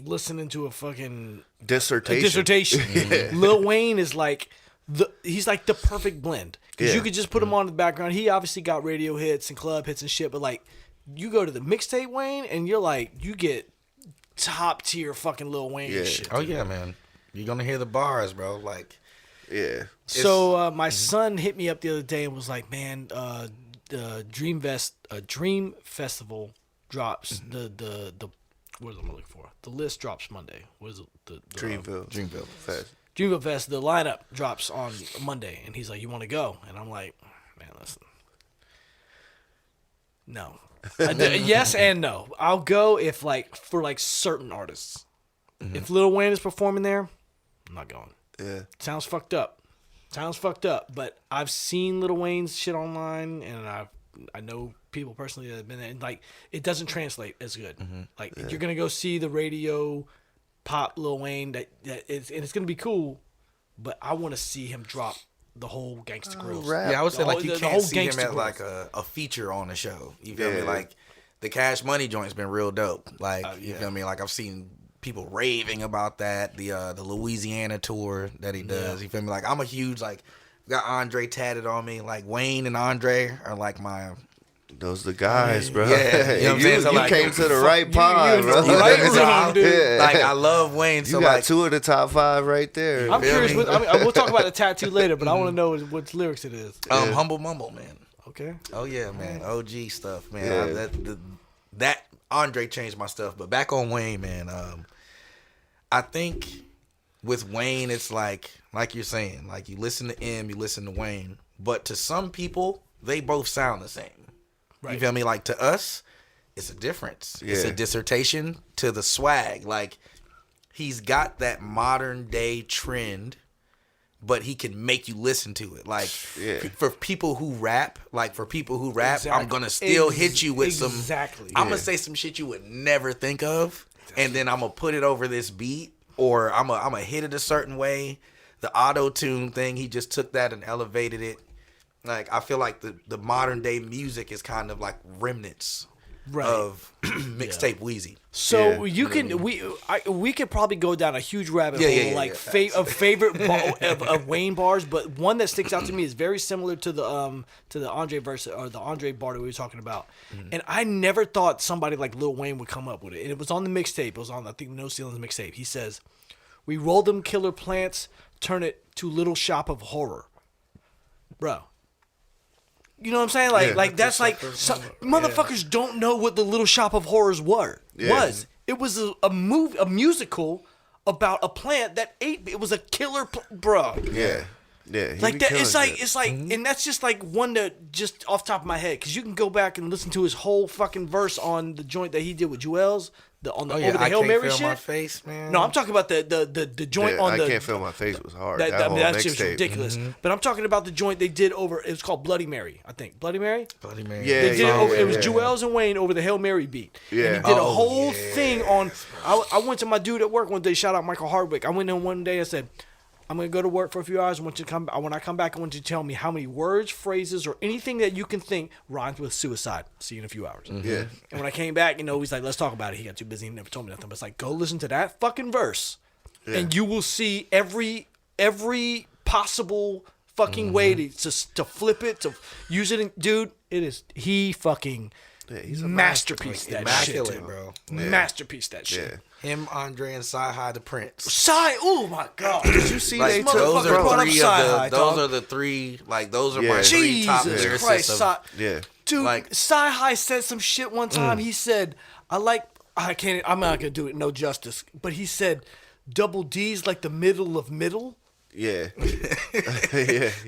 listening to a fucking dissertation. Lil Wayne is like he's like the perfect blend because you could just put him on in the background. He obviously got radio hits and club hits and shit, but like you go to the mixtape Wayne and you're like you get top tier fucking Lil Wayne and shit. Oh yeah, man. You're gonna hear the bars, bro. Like, yeah. So my son hit me up the other day and was like, "Man, the Dream Festival drops the what am I looking for? The list drops Monday. What is it? The Dreamville Fest. Dreamville Fest. The lineup drops on Monday, and he's like, "You want to go?" And I'm like, "Man, listen, no." Yes and no. I'll go if like for like certain artists. If Lil Wayne is performing there, I'm not going. Yeah. Sounds fucked up. But I've seen Lil Wayne's shit online, and I know people personally that have been there, and like it doesn't translate as good. Like you're gonna go see the radio pop Lil Wayne and it's gonna be cool, but I want to see him drop the whole Gangsta Grills. Yeah, I would say like you can't see him as like a feature on the show. You feel me? Like the Cash Money joint's been real dope. Like you feel me? Like I've seen people raving about that. The Louisiana tour that he does. You feel me? Like I'm a huge like got Andre tatted on me. Like Wayne and Andre are like my. Those the guys, bro. Yeah, you know what I'm saying? So, you like, came to the right pod, bro. Yeah. Like I love Wayne. You So got like, 2 of the top 5 right there. I'm curious. me? We'll talk about the tattoo later, but I want to know what lyrics it is. Humble Mumble, man. Okay. Oh yeah, man. OG stuff, man. Yeah. That Andre changed my stuff. But back on Wayne, man. I think with Wayne, it's like you're saying, like you listen to M, you listen to Wayne, but to some people, they both sound the same. Right. You feel me? Like to us, it's a difference. Yeah. It's a dissertation to the swag. Like he's got that modern day trend, but he can make you listen to it. Like for people who rap, exactly. I'm gonna still hit you with some. I'm gonna say some shit you would never think of, and then I'm gonna put it over this beat, or I'm gonna hit it a certain way. The auto tune thing, he just took that and elevated it. Like I feel like the modern day music is kind of like remnants of mixtape Wheezy. So you can we could probably go down a huge rabbit hole of favorite of Wayne bars, but one that sticks out to me is very similar to the Andre verse or the Andre bar that we were talking about. And I never thought somebody like Lil Wayne would come up with it. And it was on the mixtape. It was on I think No Ceilings mixtape. He says, "We roll them killer plants, turn it to little shop of horror." Bro. You know what I'm saying? Like that's like motherfuckers don't know what the Little Shop of Horrors was. It was a musical about a plant that ate. It was a killer, bro. Yeah. Like that. It's like, and that's just like one that just off the top of my head, because you can go back and listen to his whole fucking verse on the joint that he did with Jewels. Over the Hail Mary shit. My face, man. No, I'm talking about the joint on the. I Can't Feel My Face was hard. That's just ridiculous. But I'm talking about the joint they did over. It was called Bloody Mary, I think. Bloody Mary. Yeah, they did it over. It was Jewels and Wayne over the Hail Mary beat. Yeah, and he did a whole thing on. I went to my dude at work one day. Shout out Michael Hardwick. I went in one day. I said, I'm gonna go to work for a few hours. When I come back, I want you to tell me how many words, phrases, or anything that you can think rhymes with suicide. See you in a few hours. Yeah. And when I came back, he's like, let's talk about it. He got too busy and never told me nothing. But it's like, go listen to that fucking verse, and you will see every possible fucking way to flip it, to use it. Dude, he fucking he's a masterpiece. That immaculate, shit, bro. Masterpiece. That shit. Him, Andre, and Sci-Hi the Prince. Oh my God! Did you see like, that? Those are the three. Like those are my three top Jesus lyricists. Christ, dude. Like Sci-Hi said some shit one time. He said, I'm not gonna do it no justice, but he said, "Double D's like the middle of middle." Yeah.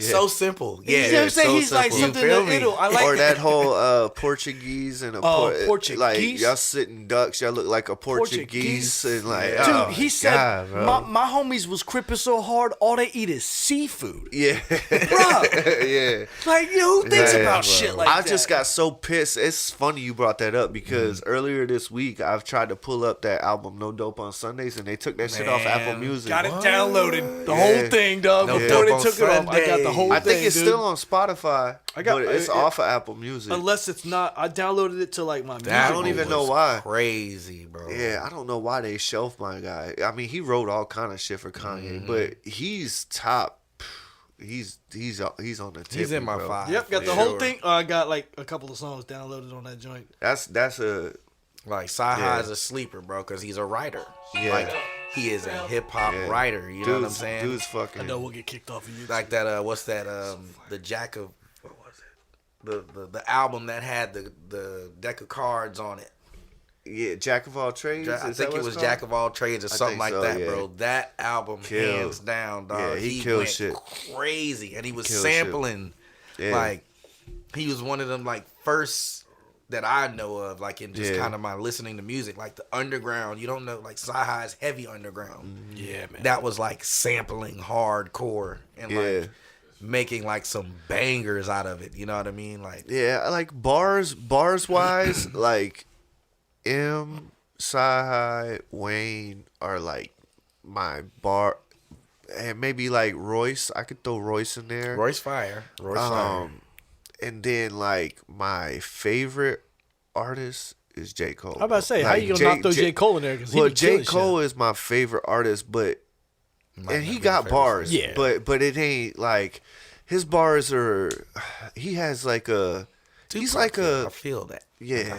So simple. Yeah. You know what I'm saying? So he's simple. like something in the middle. I like or that whole Portuguese and Portuguese. Like y'all sitting ducks, y'all look like a Portuguese. And like, dude, he said my homies was cripping so hard, all they eat is seafood. Yeah. Bro. Yeah. Like, who thinks about shit like that? I just got so pissed. It's funny you brought that up because earlier this week I've tried to pull up that album No Dope on Sundays and they took that shit off Apple Music. Got it downloaded. The whole thing, dog. Before they took it off, I got the whole thing. I think it's still on Spotify, but it's off of Apple Music. Unless it's not. I downloaded it to like my music. I don't even know why. Crazy, bro. Yeah, I don't know why they shelved my guy. I mean, he wrote all kind of shit for Kanye, but he's top. He's on the tip. He's in my five. Yep, got the whole thing. I got like a couple of songs downloaded on that joint. That's a like Sci-Hi is a sleeper, bro, because he's a writer. Yeah. Like he is a hip hop writer. You know what I'm saying? Dude's fucking. I know we'll get kicked off of you. Like that. What's that? The Jack of what was it? The album that had the deck of cards on it. Yeah, Jack of All Trades. I think it was Jack of All Trades or something like that, bro. That album, hands down, dog. Yeah, he killed shit. Crazy, and he was sampling. Like he was one of them like first that I know of, like in just kind of my listening to music, like the underground. You don't know, like Sci-Hi's heavy underground. Yeah, man. That was like sampling hardcore and like making like some bangers out of it. You know what I mean? Like like bars wise, like Sci-Hi, Wayne are like my bar, and maybe like Royce. I could throw Royce in there. Royce fire. Royce fire. And then like my favorite artist is J. Cole. I'm about to say, how Like, you gonna not throw J. Cole in there? Because well, J. Cole is my favorite artist, and he got bars, yeah. but it ain't like his bars are. He has like a. He's like a. I feel that. Yeah.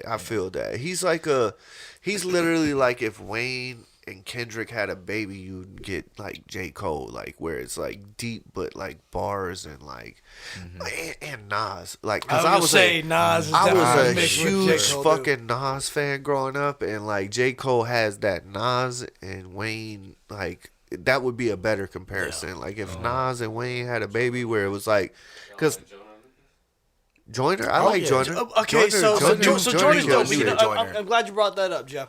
I feel that. He's literally like if Wayne and Kendrick had a baby, you'd get like J. Cole, like where it's like deep but like bars and like and Nas, like because I was Nas. I was a mixed with J. huge Cole, fucking Nas fan growing up, and like J. Cole has that Nas and Wayne, like that would be a better comparison. Like if Nas and Wayne had a baby, where it was like, because. Joyner, I like Joyner. Okay, so Joyner's dope. good. You know, I'm glad you brought that up, Jeff.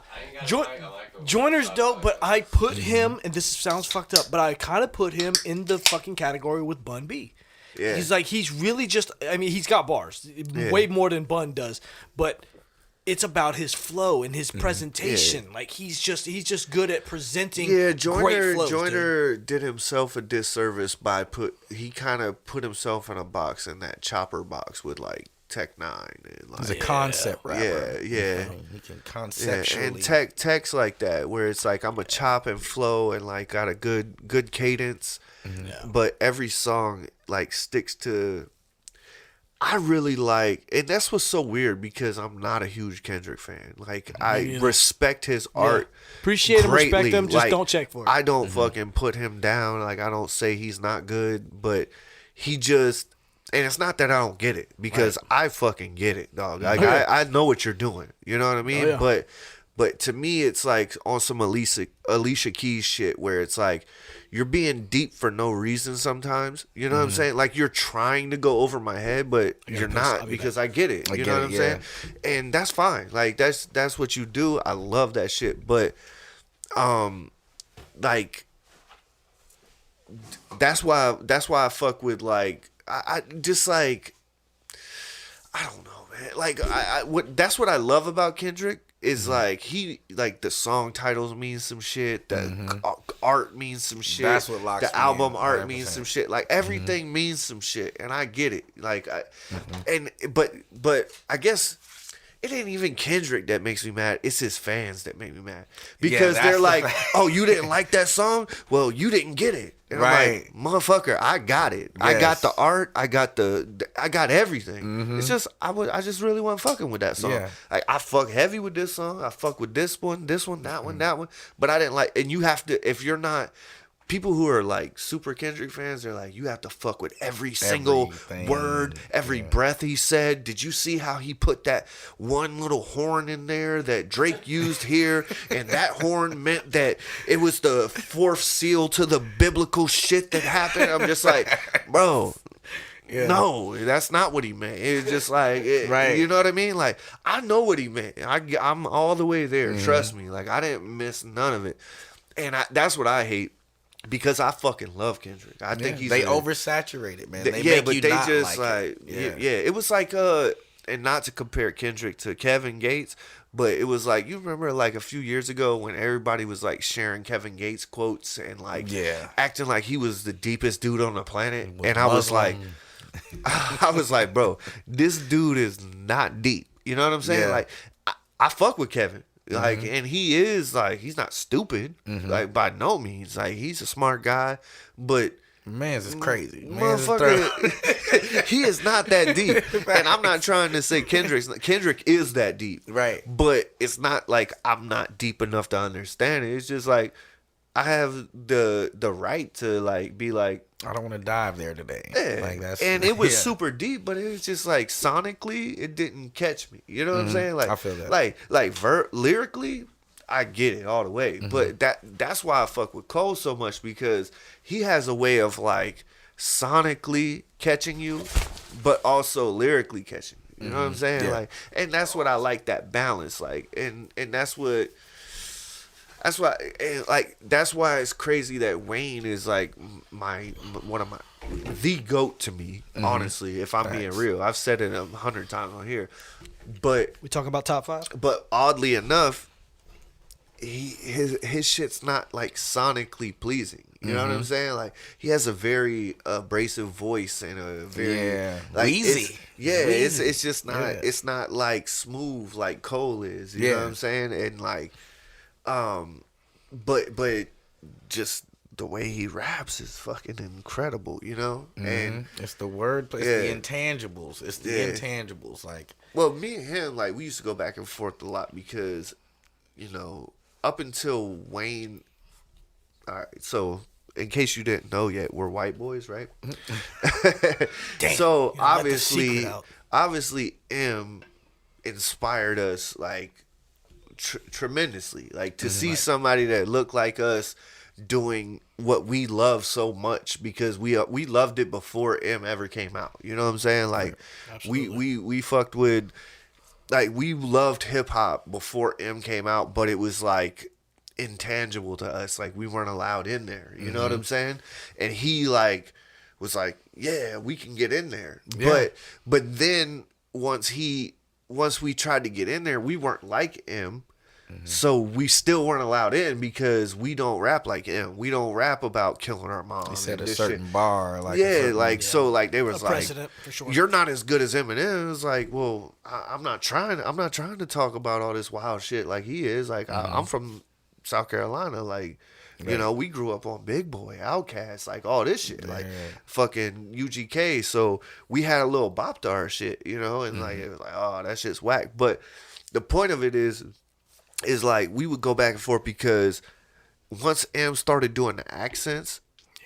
Joyner's dope, but I put him, and this sounds fucked up, but I kind of put him in the fucking category with Bun B. Yeah. He's really just, I mean, he's got bars, way more than Bun does, but it's about his flow and his presentation. Yeah. Like he's just good at presenting. Yeah, great flows, Joyner did himself a disservice by he kind of put himself in a box, in that chopper box with like Tech Nine. And like, he's a concept rapper. Yeah. He can conceptually. And Tech's like that, where it's like I'm a chop and flow and like got a good cadence, but every song like sticks to. I really like, and that's what's so weird because I'm not a huge Kendrick fan. Like I respect his art, appreciate him, greatly. respect him. Just like, don't check for it. I don't fucking put him down. Like I don't say he's not good, but he just, and it's not that I don't get it because I fucking get it, dog. Like I know what you're doing. You know what I mean? But to me, it's like on some Alicia Keys shit where it's like you're being deep for no reason sometimes. You know what I'm saying? Like you're trying to go over my head, but you're not because I get it. You know what I'm saying? And that's fine. Like that's what you do. I love that shit. But like that's why I fuck with like I just like I don't know, man. Like that's what I love about Kendrick. Is like the song titles mean some shit, the art means some shit. That's what locks the album me in, art 100%. means some shit. Like everything means some shit, and I get it. Like but I guess it ain't even Kendrick that makes me mad. It's his fans that make me mad because they're like, "Oh, you didn't like that song? Well, you didn't get it." And I'm like, motherfucker, I got it. Yes. I got the art. I got everything. It's just I just really wasn't fucking with that song. Yeah. Like I fuck heavy with this song. I fuck with this one, that one, that one. But I didn't like. And you have to, if you're not. People who are like super Kendrick fans, they're like, you have to fuck with every single word, every breath he said. Did you see how he put that one little horn in there that Drake used here? And that horn meant that it was the fourth seal to the biblical shit that happened. I'm just like, bro, no, that's not what he meant. It's just like, you know what I mean? Like, I know what he meant. I'm all the way there. Trust me. Like, I didn't miss none of it. And that's what I hate. Because I fucking love Kendrick. I think he's oversaturated, man. They make you not just like it. It was like and not to compare Kendrick to Kevin Gates, but it was like you remember like a few years ago when everybody was like sharing Kevin Gates quotes and like acting like he was the deepest dude on the planet, and I was like, bro, this dude is not deep. You know what I'm saying? Like I fuck with Kevin. Like, and he is like, he's not stupid, like by no means. Like, he's a smart guy, but man's is crazy. Motherfucker, he is not that deep. And I'm not trying to say Kendrick is that deep, right? But it's not like I'm not deep enough to understand it. It's just like I have the right to like be like, I don't want to dive there today. Yeah. Like that's, and it was super deep, but it was just like sonically, it didn't catch me. You know what I'm saying? Like I feel that. Like lyrically, I get it all the way. But that's why I fuck with Cole so much because he has a way of like sonically catching you, but also lyrically catching you. You know what I'm saying? Yeah. Like, and that's what I like, that balance. Like, and that's what. That's why it's crazy that Wayne is like the GOAT to me. Honestly, if I'm being real, I've said it 100 times on here. But we talking about top 5. But oddly enough, his shit's not like sonically pleasing. You know what I'm saying? Like he has a very abrasive voice and a very like wheezy. It's just not it's not like smooth like Cole is. You know what I'm saying? And like but just the way he raps is fucking incredible, you know? And it's the word, it's the intangibles. It's the intangibles. Like, well, me and him, like, we used to go back and forth a lot because, you know, up until Wayne. All right, so in case you didn't know yet, we're white boys, right? So obviously, M inspired us like tremendously, like to see somebody that looked like us doing what we love so much, because we loved it before M ever came out. You know what I'm saying? Like we fucked with, like, we loved hip hop before M came out, but it was like intangible to us. Like we weren't allowed in there. You know what I'm saying? And he like was like, yeah, we can get in there. Yeah. But then once we tried to get in there, we weren't like M. So we still weren't allowed in because we don't rap like him. We don't rap about killing our mom. He set a certain bar. Like so like they was like, for sure. You're not as good as Eminem. It was like, well, I'm not trying to talk about all this wild shit like he is. Like I'm from South Carolina. Like, you know, we grew up on Big Boy, Outkast, like all this shit, like fucking UGK. So we had a little bop to our shit, you know, and like it was like, oh, that shit's whack. But the point of it is like we would go back and forth because once M started doing the accents,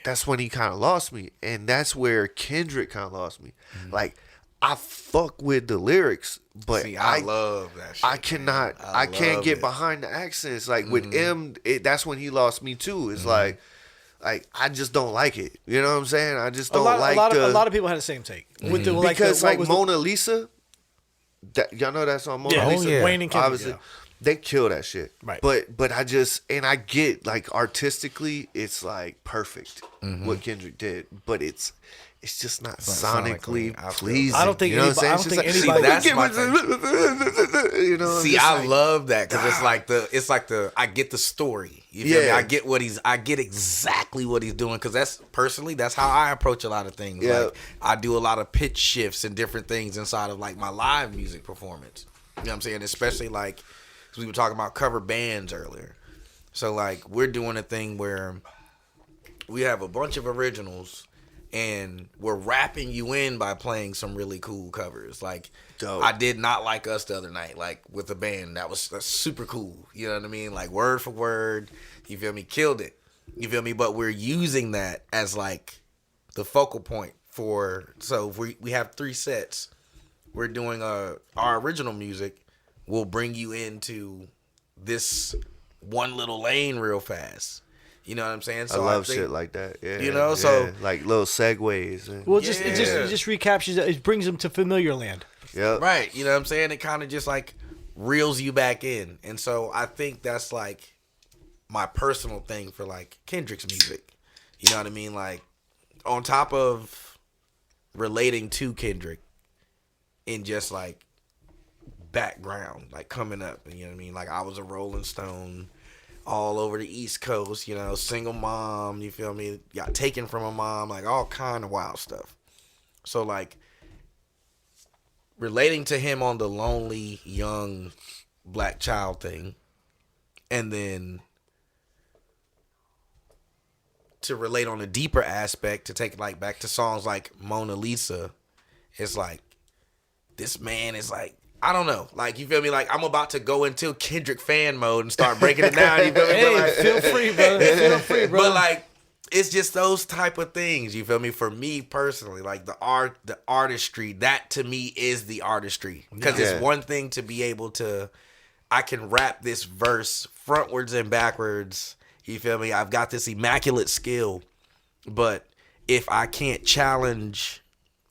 that's when he kind of lost me. And that's where Kendrick kind of lost me. Like, I fuck with the lyrics, but I love that shit. I can't get behind the accents. Like with M, that's when he lost me too. It's like I just don't like it. You know what I'm saying? I just don't like a lot of people had the same take. With the, because Mona Lisa, y'all know that song Mona Lisa? Wayne and Kendrick, obviously. They kill that shit. Right. But I get like artistically it's like perfect what Kendrick did, but it's just not sonically pleasing. I don't think anybody. You know. See, I love that because it's like the I get the story. You feel me? I get exactly what he's doing, because that's how I approach a lot of things. Yeah. Like I do a lot of pitch shifts and different things inside of like my live music performance. You know what I'm saying? Especially like, because we were talking about cover bands earlier. So, like, we're doing a thing where we have a bunch of originals and we're wrapping you in by playing some really cool covers. Like, dope. I did Not Like Us the other night, like, with a band. That's super cool. You know what I mean? Like, word for word. You feel me? Killed it. You feel me? But we're using that as, like, the focal point for... So, we have 3 sets. We're doing our original music. Will bring you into this one little lane real fast. You know what I'm saying? So I love shit like that. Yeah, you know, so like little segues. And, well, it just recaptures it. It brings them to familiar land. Yeah, right. You know what I'm saying? It kind of just like reels you back in, and so I think that's like my personal thing for like Kendrick's music. You know what I mean? Like on top of relating to Kendrick in just like background, like coming up, you know what I mean? Like I was a Rolling Stone all over the East Coast, you know, single mom, you feel me? Got taken from a mom, like all kind of wild stuff. So like relating to him on the lonely young black child thing, and then to relate on a deeper aspect, to take it like back to songs like Mona Lisa, it's like this man is like, I don't know. Like, you feel me? Like, I'm about to go into Kendrick fan mode and start breaking it down. You feel me? Hey, like, feel free, bro. Feel free, bro. But, like, it's just those type of things. You feel me? For me personally, like, the artistry, that to me is the artistry. Because it's one thing to be able to, I can rap this verse frontwards and backwards. You feel me? I've got this immaculate skill. But if I can't challenge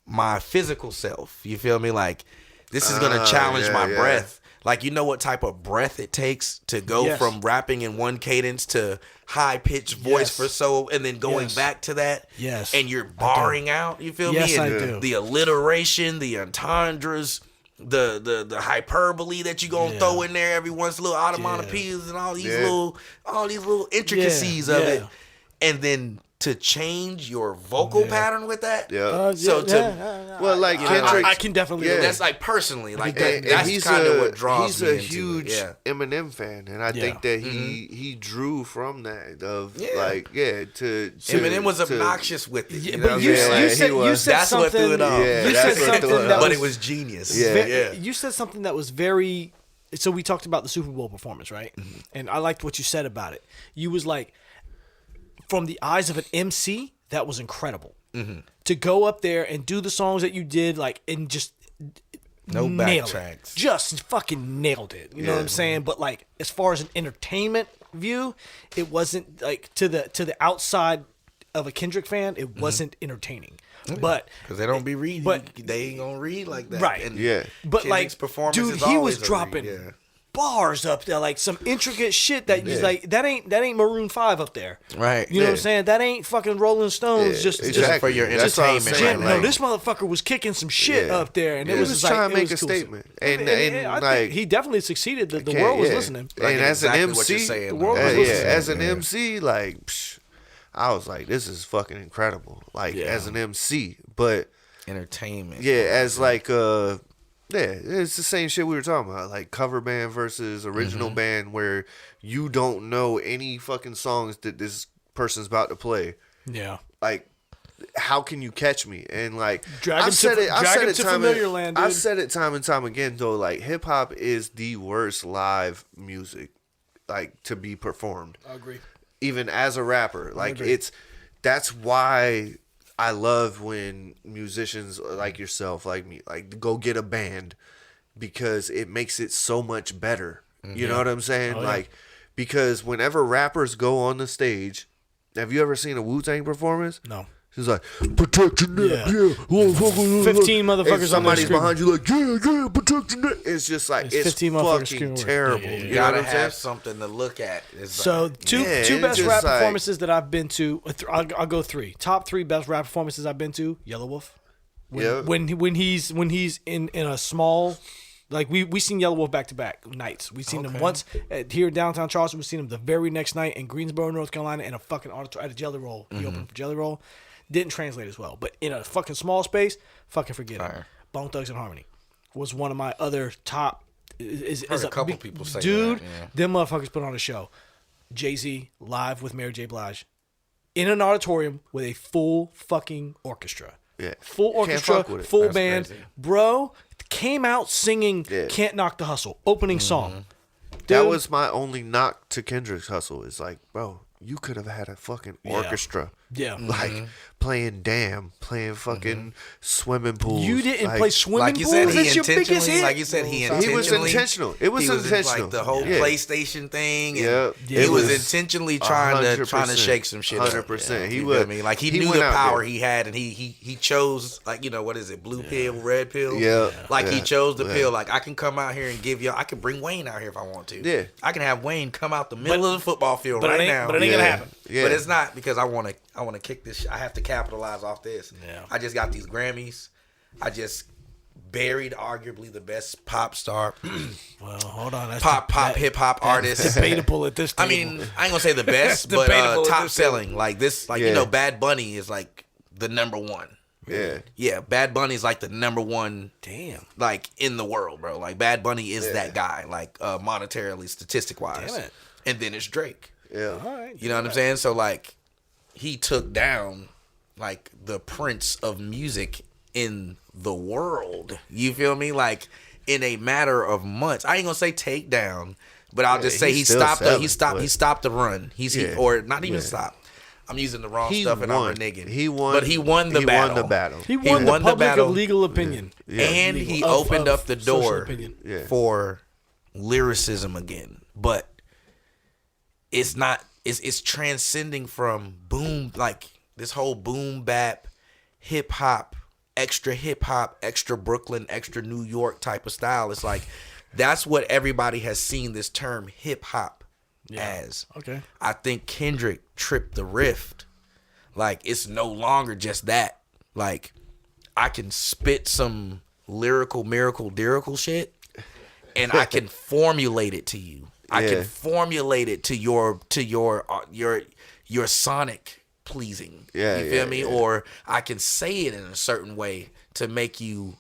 my physical self, you feel me? Like, this is going to challenge my breath. Like, you know what type of breath it takes to go from rapping in one cadence to high-pitched voice for so, and then going back to that. Yes. And you're barring out, you feel me? And I do. The alliteration, the entendres, the hyperbole that you gonna throw in there every once, little onomatopoeias and all these little intricacies of it, and then to change your vocal pattern with that. Well, like Kendrick, I can definitely. That's like personally, like that's kind of what draws he's me a into huge it. Eminem fan, and I think that he drew from that of to Eminem was obnoxious with it. Yeah, You know but what I'm you saying? you said That's what something. threw it off. You said something that but it was genius. You said something that was very. So we talked about the Super Bowl performance, right? Mm-hmm. And I liked what you said about it. You was like, from the eyes of an MC, that was incredible. Mm-hmm. To go up there and do the songs that you did, like, and just no backtracks, just fucking nailed it. You know what I'm saying? But like, as far as an entertainment view, it wasn't like to the outside of a Kendrick fan, it wasn't entertaining. But because they don't be reading, they ain't gonna read like that, right? And but Kendrick's like, performance dude, is he was always dropping bars up there, like some intricate shit that you like. That ain't Maroon 5 up there, right? You know what I'm saying? That ain't fucking Rolling Stones. Just for your entertainment. No, this motherfucker was kicking some shit up there, and it was just trying like, to make a statement, and I like think he definitely succeeded. The world was listening, and as an MC, the world was listening. As an MC, like. I was like, this is fucking incredible. Like as an MC, but entertainment. As like it's the same shit we were talking about, like cover band versus original band, where you don't know any fucking songs that this person's about to play. Yeah, like how can you catch me? And like I've said it time and time again though. Like hip hop is the worst live music, like to be performed. I agree. Even as a rapper, like that's why I love when musicians like yourself, like me, like go get a band, because it makes it so much better. You know what I'm saying? Like, because whenever rappers go on the stage, have you ever seen a Wu-Tang performance? No. He's like, protect your neck, 15 motherfuckers and somebody's on behind you like, protect your neck. It's just like, it's 15 fucking terrible. You You gotta know what I'm have saying? something to look at. So two best rap performances that I've been to. I'll go three. Top three best rap performances I've been to. Yellow Wolf. When he's in a small. Like we seen Yellow Wolf back to back nights. We seen them once here in downtown Charleston. We seen him the very next night in Greensboro, North Carolina, in a fucking auditorium at a Jelly Roll. He opened for Jelly Roll. Didn't translate as well, but in a fucking small space, fucking forget it. Bone Thugs and Harmony was one of my other top. Is a couple people say dude, that, them motherfuckers put on a show. Jay-Z live with Mary J. Blige in an auditorium with a full fucking orchestra. Yeah, full orchestra, full band, crazy. bro. Came out singing "Can't Knock the Hustle" opening song. Dude, that was my only knock to Kendrick's Hustle. Is like, bro, you could have had a fucking orchestra. Yeah. Like playing Damn, playing fucking swimming pools. You didn't like, play swimming like you pools? said, That's your biggest hit? Like you said, he intentionally. He was intentional. It was intentional. Like the whole PlayStation thing. Yeah. He was intentionally trying to shake some shit. 100%. He was. I mean, like he knew the power he had, and he chose, like, you know, what is it, blue pill, red pill? Yeah. Like he chose the pill. Like, I can come out here and give y'all. I can bring Wayne out here if I want to. Yeah. I can have Wayne come out the middle of the football field right now. But it ain't gonna happen. Yeah. But it's not, because I want to kick this. I have to capitalize off this. Yeah. I just got these Grammys. I just buried arguably the best pop star, Well, hold on. That's pop hip hop artist. Debatable at this table. I mean, I ain't gonna say the best, but top selling. Like this, like you know, Bad Bunny is like the number one. Yeah, Bad Bunny is like the number one. Damn. Like in the world, bro. Like Bad Bunny is that guy. Like monetarily, statistic wise. Damn it. And then it's Drake. Yeah. All right. You know what I'm saying? So like, he took down like the prince of music in the world. You feel me? Like in a matter of months. I ain't gonna say take down, but I'll just say he stopped the run. Or not even stop. I'm using the wrong stuff and I'm reneging. He won. But he won the battle. He won the public of legal opinion. Yeah. And he opened up the door for lyricism again. But it's not. It's transcending from boom, like this whole boom bap, hip hop, extra Brooklyn, extra New York type of style. It's like that's what everybody has seen this term hip hop as. Okay. I think Kendrick tripped the rift. Like it's no longer just that. Like I can spit some lyrical, miracle shit, and I can formulate it to you. I can formulate it to your sonic pleasing. Yeah, you feel me? Or I can say it in a certain way to make you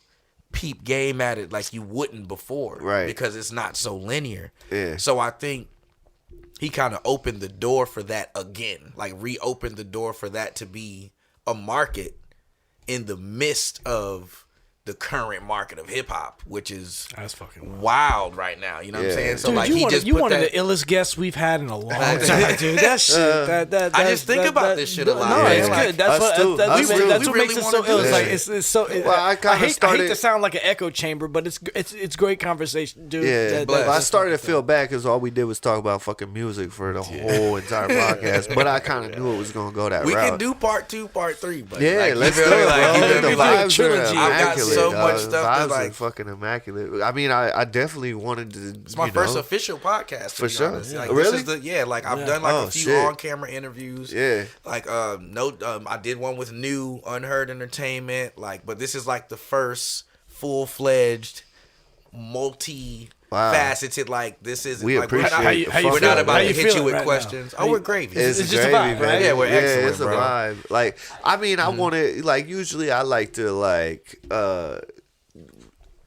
peep game at it like you wouldn't before, right? Because it's not so linear. Yeah. So I think he kind of opened the door for that again, like reopened the door for that to be a market in the midst of the current market of hip hop, which is that's fucking wild right now. You know what I'm saying? So dude, like he just you put one of that, the illest guests we've had in a long time, dude. That shit. I just think about this shit a lot. No, man. it's Like, good. That's what that's what makes it so ill. It's like it's so. Well, I hate started to sound like an echo chamber, but it's great conversation, dude. Yeah, but I started to feel bad because all we did was talk about fucking music for the whole entire podcast. But I kind of knew it was gonna go that we route. can do part 2, part 3. But yeah, like, let's you do feel it. me? Like, you feel The me? vibes are I've got immaculate. so much The stuff vibes to like. are fucking immaculate. I mean, I definitely wanted to. It's my first official podcast. For sure. Like, Really? This is like I've done like a few on-camera interviews. Yeah. Like I did one with New Unheard Entertainment. Like, but this is like the first full-fledged, multi-faceted. Like this is. We like, appreciate. We're not about How to you hit you feeling with right questions. now? Oh, we're gravy. It's just gravy, a vibe, right? man. Yeah, we're excellent, it's a bro. vibe. Like, I mean, I want to like. Usually, I like to like.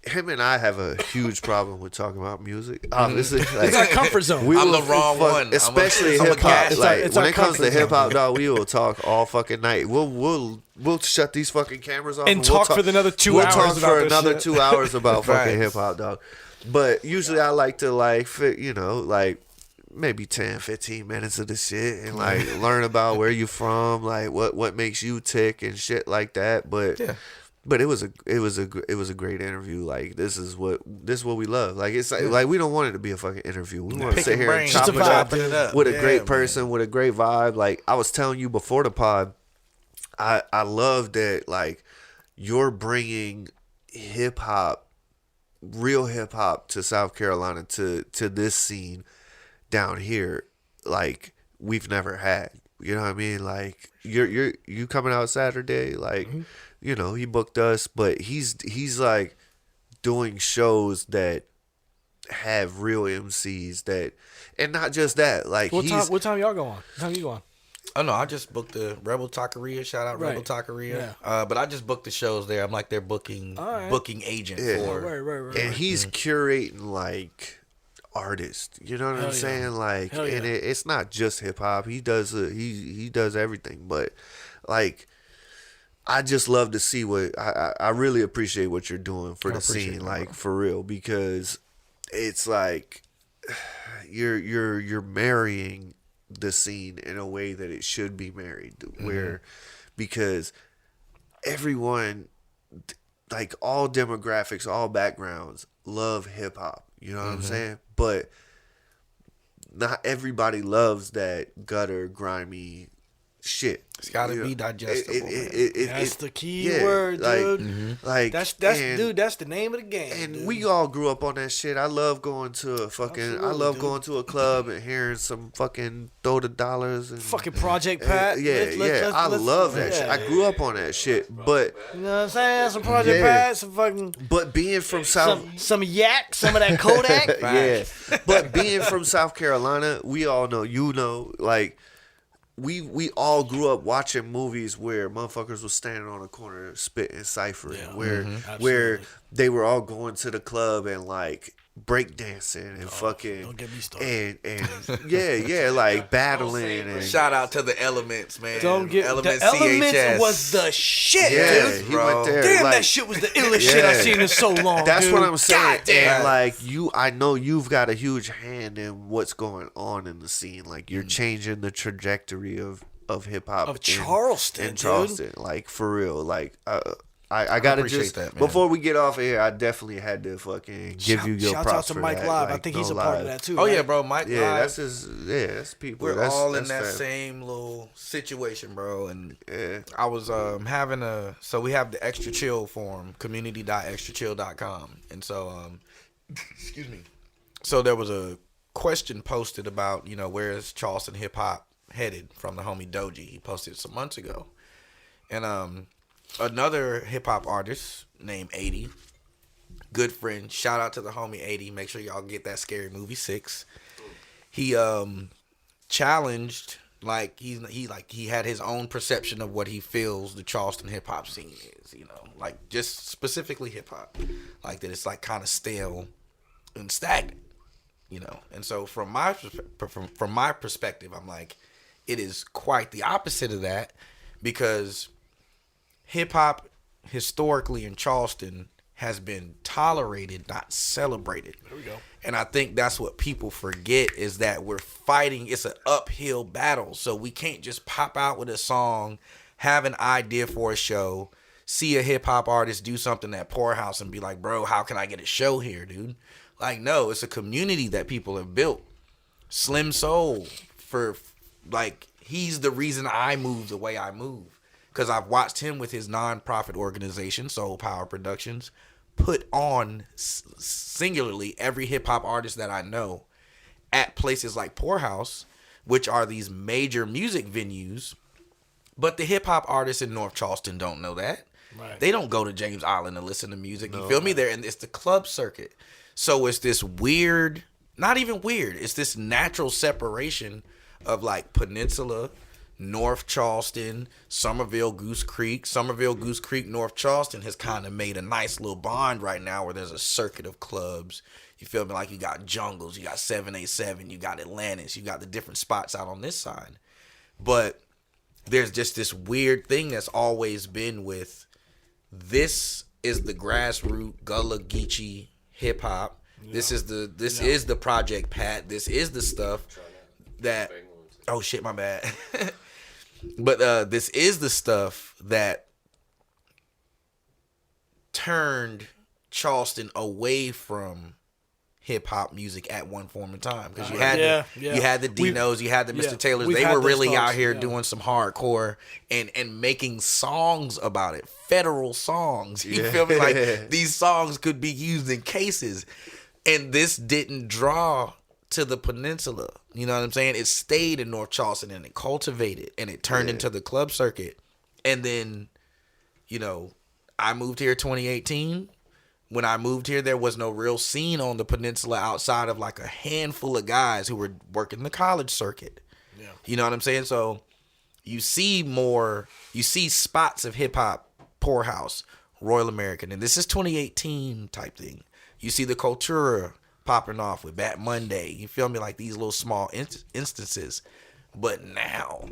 Him and I have a huge problem with talking about music. Obviously, like, It's our comfort zone. I'm the wrong one. especially I'm a hip hop. gaslight. Like It's when our it comes to comfort hip hop, dog, we will talk all fucking night. We'll shut these fucking cameras off And we'll talk for another 2 We'll hours talk about for this another shit. 2 hours about fucking Right. hip hop, dog. But usually, I like to like fit, like maybe 10, 15 minutes of the shit and like learn about where you from, like what makes you tick and shit like that. But but it was a great interview. Like this is what we love. Like it's like we don't want it to be a fucking interview. We want to sit here and Just a vibe, chop it dude. up with a great person with a great vibe. Like I was telling you before the pod, I love that like you're bringing hip hop, real hip hop to South Carolina to this scene down here like we've never had. You know what I mean? Like you coming out Saturday, like he booked us, but he's like doing shows that have real MCs that, and not just that. Like What time y'all go on? What time you go on? Oh no, I just booked the Rebel Taqueria. Shout out Rebel Taqueria. But I just booked the shows there. I'm like their booking agent for. Right. And he's curating like artists. You know what I'm saying? Like, and it's not just hip hop. He does he does everything. But like, I just love to see what I really appreciate what you're doing for the scene. Like for real, because it's like you're marrying the scene in a way that it should be married, where because everyone, like all demographics, all backgrounds love hip hop, you know what I'm saying? But not everybody loves that gutter grimy shit. It's got to be digestible. That's the key word, dude. Like that's the name of the game. And dude. we all grew up on that shit. I love going to a going to a club and hearing some fucking throw the dollars and fucking Project Pat. I love that shit. I grew up on that shit, but you know what I'm saying? Some Project Pat, some fucking. But being from South, some yak, some of that Kodak. yeah. But being from South Carolina, we all know. Like. We all grew up watching movies where motherfuckers was standing on a corner spitting ciphering, where they were all going to the club and like break dancing and fucking don't get me started. and like battling and Shout out to the Elements, man. Elements CHS. was the shit, yeah, dude. he went there. Damn, like, that shit was the illest shit I've seen in so long. That's dude. what I'm saying. Goddamn. And like I know you've got a huge hand in what's going on in the scene. Like you're changing the trajectory of hip hop Of Charleston, in Charleston, dude. like for real. Like I gotta appreciate just that, man. before we get off of here, I definitely had to fucking give you your Shout props out to for Mike that. Live. I Like, think no he's a part of lie. that too. Oh right? yeah, bro. Mike Yeah, Live. that's people. We're That's all in that fam. same little situation, bro. And Yeah. I was having so we have the Extra Chill forum, community.extrachill.com. And so excuse me. So there was a question posted about, where is Charleston hip hop headed from the homie Doji. He posted it some months ago. And another hip hop artist named 80 good friend. Shout out to the homie 80. Make sure y'all get that Scary Movie 6. He challenged, like he had his own perception of what he feels the Charleston hip hop scene is, you know, like just specifically hip hop, like that it's like kind of stale and stagnant, you know. And so from my perspective, I'm like, it is quite the opposite of that, because hip hop historically in Charleston has been tolerated, not celebrated. There we go. And I think that's what people forget, is that we're fighting. It's an uphill battle. So we can't just pop out with a song, have an idea for a show, see a hip hop artist do something at Poorhouse and be like, bro, how can I get a show here, dude? Like, no, it's a community that people have built. Slim Soul, he's the reason I move the way I move. Because I've watched him with his nonprofit organization, Soul Power Productions, put on singularly every hip hop artist that I know at places like Poorhouse, which are these major music venues. But the hip hop artists in North Charleston don't know that. Right. They don't go to James Island to listen to music. You feel me? And it's the club circuit. So it's this weird, not even weird, it's this natural separation of like Peninsula, North Charleston, Somerville, Goose Creek. North Charleston has kind of made a nice little bond right now where there's a circuit of clubs. You feel me? Like you got Jungles, you got 787, you got Atlantis, you got the different spots out on this side. But there's just this weird thing that's always been with, this is the grassroots Gullah Geechee hip hop. Yeah. This is the Project Pat. This is the stuff that, oh shit, my bad. But this is the stuff that turned Charleston away from hip hop music at one form of time, because you had you had the Dinos, you had the Mr. Taylors. They were really out here doing some hardcore and making songs about it, federal songs. You feel me? Like these songs could be used in cases, and this didn't draw to the Peninsula. You know what I'm saying? It stayed in North Charleston and it cultivated and it turned into the club circuit. And then, you know, I moved here 2018. When I moved here, there was no real scene on the Peninsula outside of like a handful of guys who were working the college circuit. Yeah. You know what I'm saying? So you see spots of hip hop, Poorhouse, Royal American, and this is 2018 type thing. You see the Cultura popping off with Bat Monday. You feel me? Like these little small instances. But now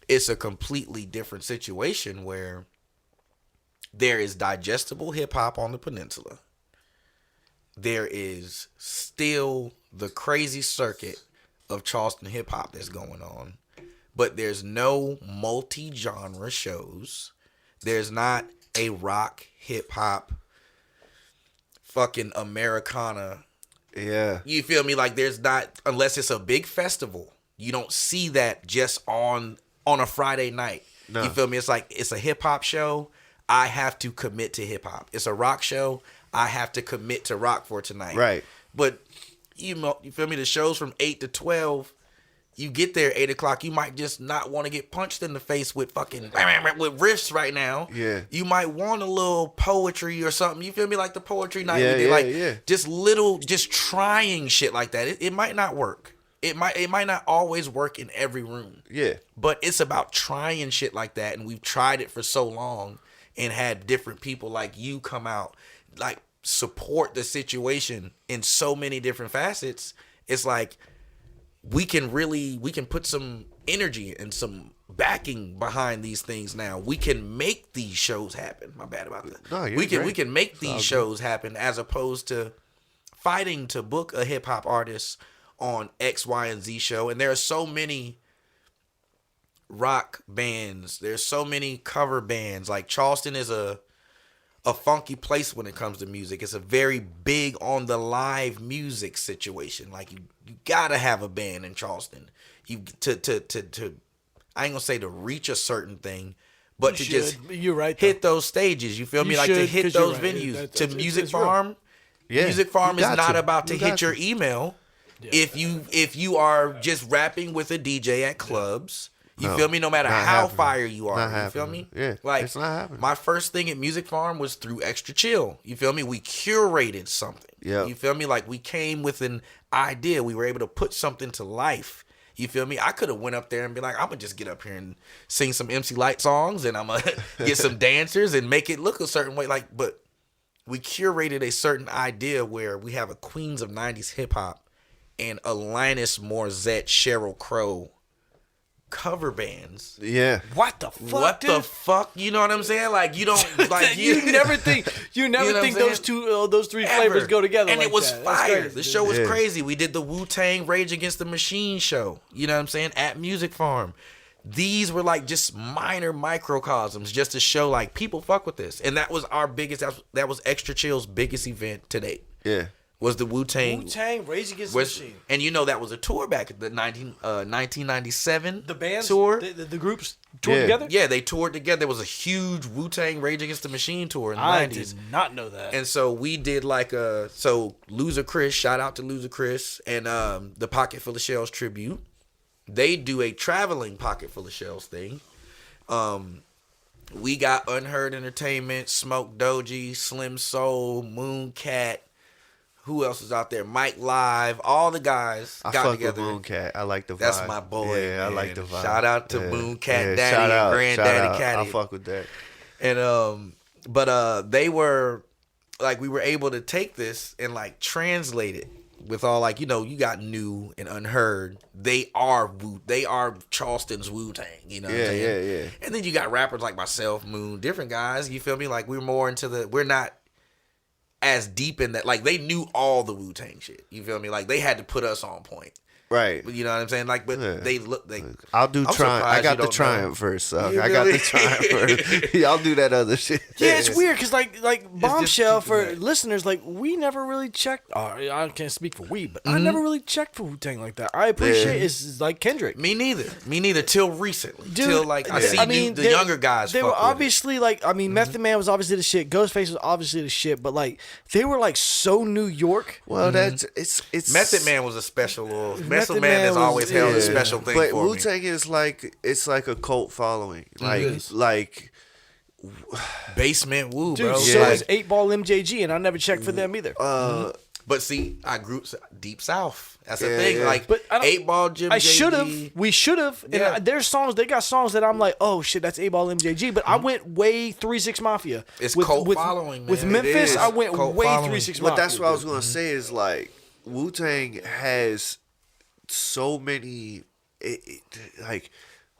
it's a completely different situation where there is digestible hip hop on the Peninsula. There is still the crazy circuit of Charleston hip hop that's going on. But there's no multi-genre shows. There's not a rock, hip hop, fucking Americana. Yeah. You feel me? Like there's not, unless it's a big festival, you don't see that just on a Friday night. No. You feel me? It's like, it's a hip hop show, I have to commit to hip hop. It's a rock show, I have to commit to rock for tonight. Right. But you feel me? The shows from 8 to 12, you get there 8 o'clock, you might just not want to get punched in the face with fucking with riffs right now. Yeah. You might want a little poetry or something. You feel me? Like the poetry night. Just trying shit like that. It might not work. It might not always work in every room. Yeah. But it's about trying shit like that, and we've tried it for so long and had different people like you come out, like support the situation in so many different facets. It's like we can put some energy and some backing behind these things now. We can make these shows happen. My bad about that. No, we can make these shows happen, as opposed to fighting to book a hip hop artist on X, Y, and Z show. And there are so many rock bands. There's so many cover bands. Like Charleston is a funky place when it comes to music. It's a very big on the live music situation. Like you gotta have a band in Charleston. You to I ain't gonna say to reach a certain thing, but to just hit those stages. You feel me? Like to hit those venues. To Music Farm. Yeah. Music Farm is not about to hit your email. Yeah. If you are just rapping with a DJ at clubs, You feel me? No matter not how happening. fire you Not are, you happening. feel me? Yeah, like it's not happening. my first thing at Music Farm was through Extra Chill. You feel me? We curated something. Yeah. You feel me? Like we came with an idea. We were able to put something to life. You feel me? I could have went up there and be like, I'm gonna just get up here and sing some MC Light songs, and I'm gonna get some dancers and make it look a certain way. Like, but we curated a certain idea where we have a Queens of '90s hip hop and Alanis Morissette, Sheryl Crow cover bands. Yeah. What the fuck? What dude? the fuck? You know what I'm saying? Like you don't like you never think know what I'm think saying? those three Ever. flavors go together. And like it was that. That's fire. crazy, The dude. show was Yeah. crazy. We did the Wu-Tang Rage Against the Machine show. You know what I'm saying? At Music Farm. These were like just minor microcosms just to show like people fuck with this. And that was our biggest, that was Extra Chill's biggest event to date. Yeah. Was the Wu-Tang. Wu-Tang, Rage Against the Machine. And you know that was a tour back at the 1997 The bands tour. the groups toured Yeah. together. Yeah, they toured together. There was a huge Wu-Tang Rage Against the Machine tour in the I 90s. did not know that. And so we did like so Loser Chris, shout out to Loser Chris and the Pocket Full of Shells tribute. They do a traveling Pocket Full of Shells thing. We got Unheard Entertainment, Smoke Doji, Slim Soul, Mooncat. Who else is out there? Mike Live. All the guys I got fuck together. with Mooncat. I like the vibe. That's my boy. Yeah, I man. like the vibe. Shout out to Yeah. Mooncat Yeah, Daddy shout out, and Granddaddy shout out. Caddy. I fuck with that. And but they were like, we were able to take this and like translate it with all like, you know, you got New and Unheard. They are Charleston's Wu-Tang, you know what I'm saying? Yeah. And then you got rappers like myself, Moon, different guys, you feel me? Like we're more into we're not as deep in that, like they knew all the Wu-Tang shit, you feel me? Like they had to put us on point. Right. You know what I'm saying? Like, but Yeah. I'll do I'm Triumph. I got the Triumph first, so I got the Triumph first. Y'all do that other shit. Yeah, it's weird because like Bombshell just for that. listeners, like we never really checked. I can't speak for we, but I never really checked for Wu-Tang like that. I appreciate it's like Kendrick. Me neither. Till recently. Dude, till like I see the they- younger guys. They fuck were with it. obviously like, I mean, Method Man was obviously the shit. Ghostface was obviously the shit. But like, they were like so New York. Well, that's it's Method Man was a special little. Method Method Man Man has was- always held a yeah. special thing but for me. Wu-Tang is like a cult following. Like Basement Wu, Dude, bro. so Yeah. was 8 Ball MJG, and I never checked for them either. But see, I grew Deep South. That's the Yeah, thing. yeah. Like, But I don't- 8 Ball Jim. I should have. JG. We should have. Yeah. And there's songs. They got songs that I'm like, oh shit, that's 8 Ball MJG. But I went way 3-6 Mafia. It's cult following, man. With It Memphis, is I went cult way following. 3-6 But Mafia. that's what I was gonna say is like Wu-Tang has so many like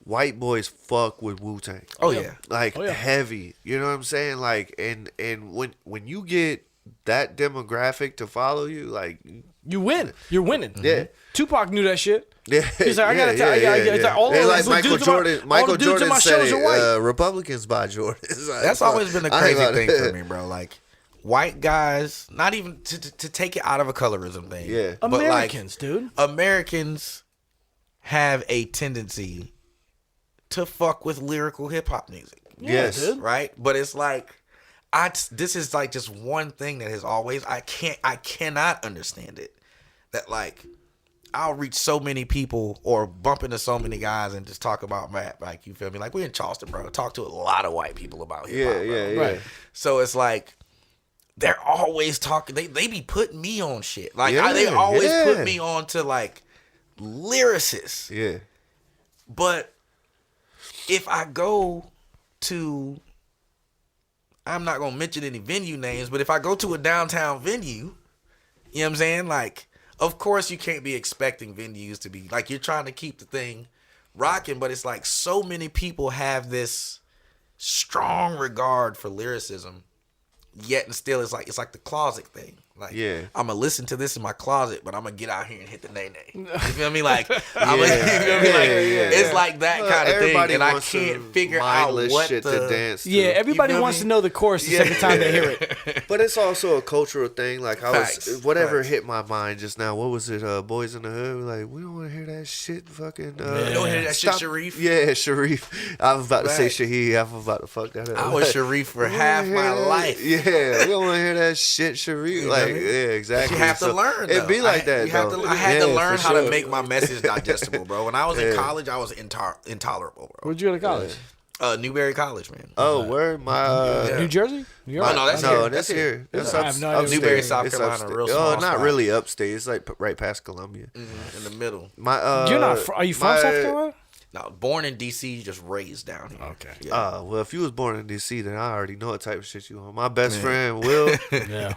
white boys fuck with Wu-Tang. Oh yeah. Like Oh, yeah. heavy. You know what I'm saying? Like and when you get that demographic to follow you, like You win. You're winning. Yeah. Tupac knew that shit. yeah, He's like, I gotta tell you, it's like all And of like the Michael dudes in my- Jordan. all Michael the dudes in Jordan my said shows it. are white. Republicans buy Jordan. It's like, That's always been the I ain't crazy about thing to- for me, bro. Like, white guys, not even to take it out of a colorism thing. Yeah. But like, Americans, dude. Americans have a tendency to fuck with lyrical hip hop music. Yes. dude. Right? But it's like this is like just one thing that has always I cannot understand it. That like I'll reach so many people or bump into so many guys and just talk about rap. Like, you feel me? Like, we're in Charleston, bro. Talk to a lot of white people about hip hop. Yeah. Right. So it's like they're always talking. They be putting me on shit. Like Yeah, they always yeah. put me on to like lyricists. Yeah. But if I go to, I'm not gonna mention any venue names, but if I go to a downtown venue, you know what I'm saying? Like, of course you can't be expecting venues to be like, you're trying to keep the thing rocking, but it's like so many people have this strong regard for lyricism, yet and still it's like the closet thing. Like, Yeah. I'm gonna listen to this in my closet, but I'm gonna get out here and hit the nay. You feel me? Like, you feel me? Like, it's like that kind of thing, Everybody and I wants can't some figure out mindless what shit the to dance to. Yeah, everybody feel wants me? to know the chorus the second time they hear it. But it's also a cultural thing. Like Facts. whatever Facts. hit my mind just now. What was it? Boys in the Hood. Like, we don't want to hear that shit. Fucking. You don't hear that shit, Sharif? Yeah, Sharif. I was about to say Right. Shaheed. I was about to fuck that up. I was Sharif for We don't half wanna my hear that. life. Yeah, we don't want to hear that shit, Sharif. You Like, like, feel me? yeah, exactly. You have to So learn. It'd be like that. You have though. to. I had to Yeah, learn for how to sure. make my message digestible, bro. When I was in college, I was intolerable, bro. Where'd you go to college? Newberry College, man. Oh, where my Yeah. New Jersey? New York? Oh, no, that's no, here. that's here. That's I have no idea. upstate. Newberry, South It's Carolina, upstate. real Oh, small not spot. really upstate. It's like right past Columbia. In the middle. My You're not. Are you from South Carolina? No, born in D.C., just raised down here. Okay. Yeah. Well, if you was born in D.C., then I already know what type of shit you on. My best friend Will, Yeah.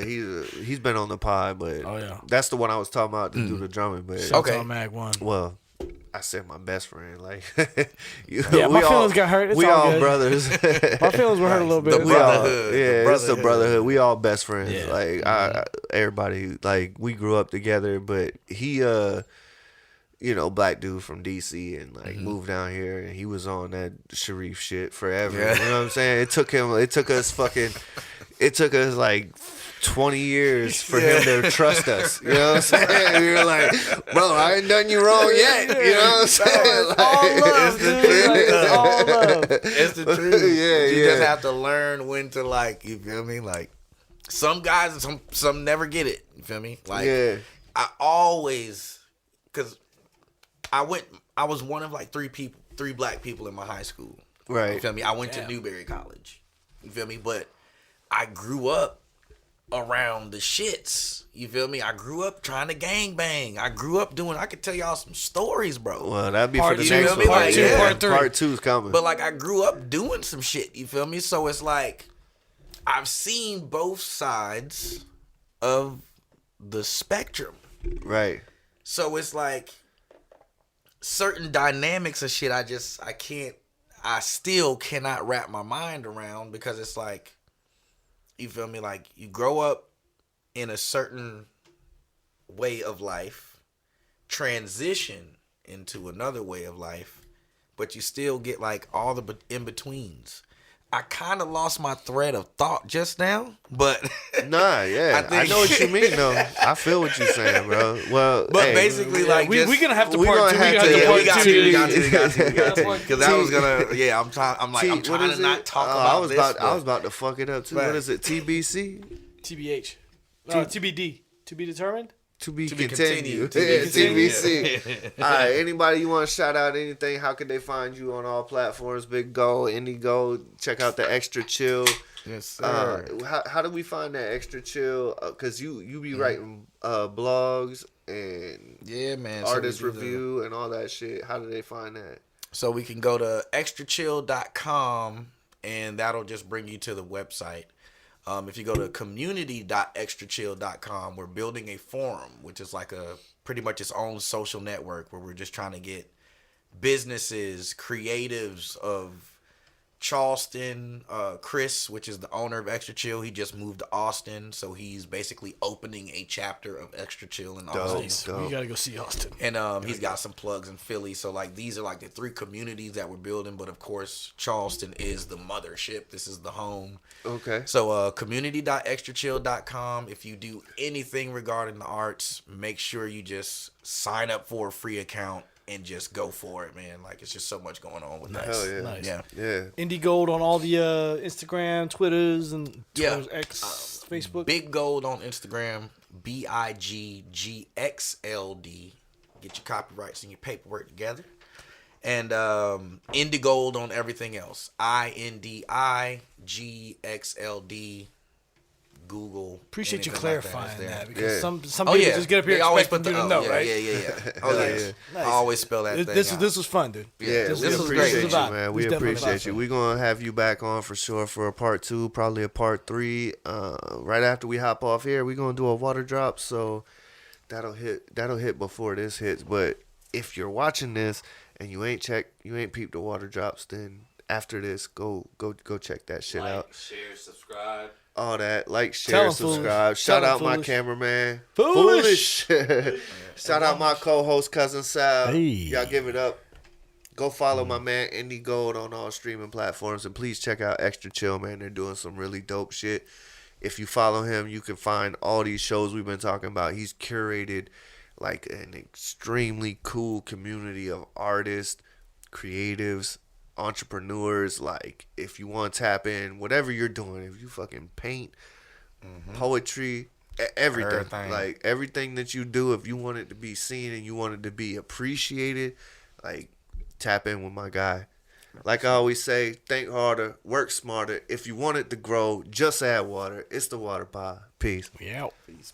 he's been on the pod, but Oh, yeah. that's the one I was talking about to do the drumming. But Shout Okay. out to Mag One. well, I said my best friend. Like, Yeah, my feelings got hurt. It's we all all good. brothers. My feelings were hurt a little bit. The It's We all- all, brotherhood, yeah, the it's the brotherhood. We all best friends. Yeah. Like everybody, like we grew up together. But he, black dude from DC and like moved down here, and he was on that Sharif shit forever. Yeah. You know what I'm saying? It took us like 20 years for him to trust us. You know what I'm saying? We were like, bro, I ain't done you wrong yet. You know what I'm saying? Like, all love, dude. It's all love. It's the truth. Yeah, you yeah. just have to learn when to, like, you feel me? Like, some guys, some never get it. You feel me? Like, Yeah. I always, because I was one of like three black people in my high school. Right. You feel me? I went to Newberry College. You feel me? But I grew up around the shits. You feel me? I grew up trying to gangbang. I grew up doing. I could tell y'all some stories, bro. Well, that'd be Part for the two, next you one. feel me? Like, yeah. part three. Part two's coming. But like I grew up doing some shit. You feel me? So it's like I've seen both sides of the spectrum. right. So it's like certain dynamics of shit I still cannot wrap my mind around, because it's like, you feel me? Like, you grow up in a certain way of life, transition into another way of life, but you still get like all the in-betweens. I kind of lost my thread of thought just now, but Nah, yeah. I know what you mean, though. I feel what you're saying, bro. Well, but hey, basically, like, We're gonna have to we part gonna two. have to- We yeah, got to we part got two. to. Because I was gonna, I'm trying what to is not it? talk Oh, about I was this. about, I but- was about to fuck it up too. Right. What is it? TBC? TBH. TBD. To be determined. To be be continued. continued. To be Yeah, continued. TBC. All right. Anybody you want to shout out anything? How can they find you on all platforms? Big Go, Indi'Gxld. Check out the Extra Chill. Yes, sir. How do we find that Extra Chill? Because you be writing blogs and Yeah, man. artist so we do review and all that shit. How do they find that? So we can go to extrachill.com, and that'll just bring you to the website. If you go to community.extrachill.com, we're building a forum, which is like a pretty much its own social network where we're just trying to get businesses, creatives of Charleston, Chris, which is the owner of Extra Chill, he just moved to Austin, so he's basically opening a chapter of Extra Chill in Austin. Dope. We gotta go see Austin. And he's got some plugs in Philly. So like these are like the three communities that we're building. But of course, Charleston is the mothership. This is the home. Okay. So community.extrachill.com. If you do anything regarding the arts, make sure you just sign up for a free account and just go for it, man. Like, it's just so much going on with that. Hell yeah. Nice. Yeah. Yeah. Indi'Gxld on all the Instagram, Twitters, and Yeah. Twitter's X, Facebook. Big Gold on Instagram, BIGGXLD. Get your copyrights and your paperwork together. And Indi'Gxld on everything else. INDIGXLD. Google. Appreciate you anything like clarifying is there. that, because Yeah. some Oh people yeah, just get up here they always expecting put you the to know, yeah, right? yeah. Oh yeah, Yeah. Nice. I always spell that thing out. This was fun, dude. Yeah, this we was appreciate great. you, man. It We was definitely appreciate vibe. you. We're gonna have you back on for sure for a part 2, probably a part 3. Right after we hop off here, we're gonna do a water drop, so that'll hit before this hits. But if you're watching this and you ain't peeped the water drops, then after this, go check that shit out. Share, subscribe. All that, like, Tell share, 'em, Foolish. subscribe. Tell Shout 'em, out my Foolish. cameraman, Foolish. Shout out my co-host, cousin Sal. Hey. Y'all give it up. Go follow my man Indi'Gxld on all streaming platforms, and please check out Extra Chill, man. They're doing some really dope shit. If you follow him, you can find all these shows we've been talking about. He's curated like an extremely cool community of artists, creatives, entrepreneurs. Like, if you want to tap in, whatever you're doing, if you fucking paint, poetry, everything. Everything. Like everything that you do, if you want it to be seen and you want it to be appreciated, like tap in with my guy. Like I always say, think harder, work smarter. If you want it to grow, just add water. It's the Water Pod. Peace. Yeah. Peace.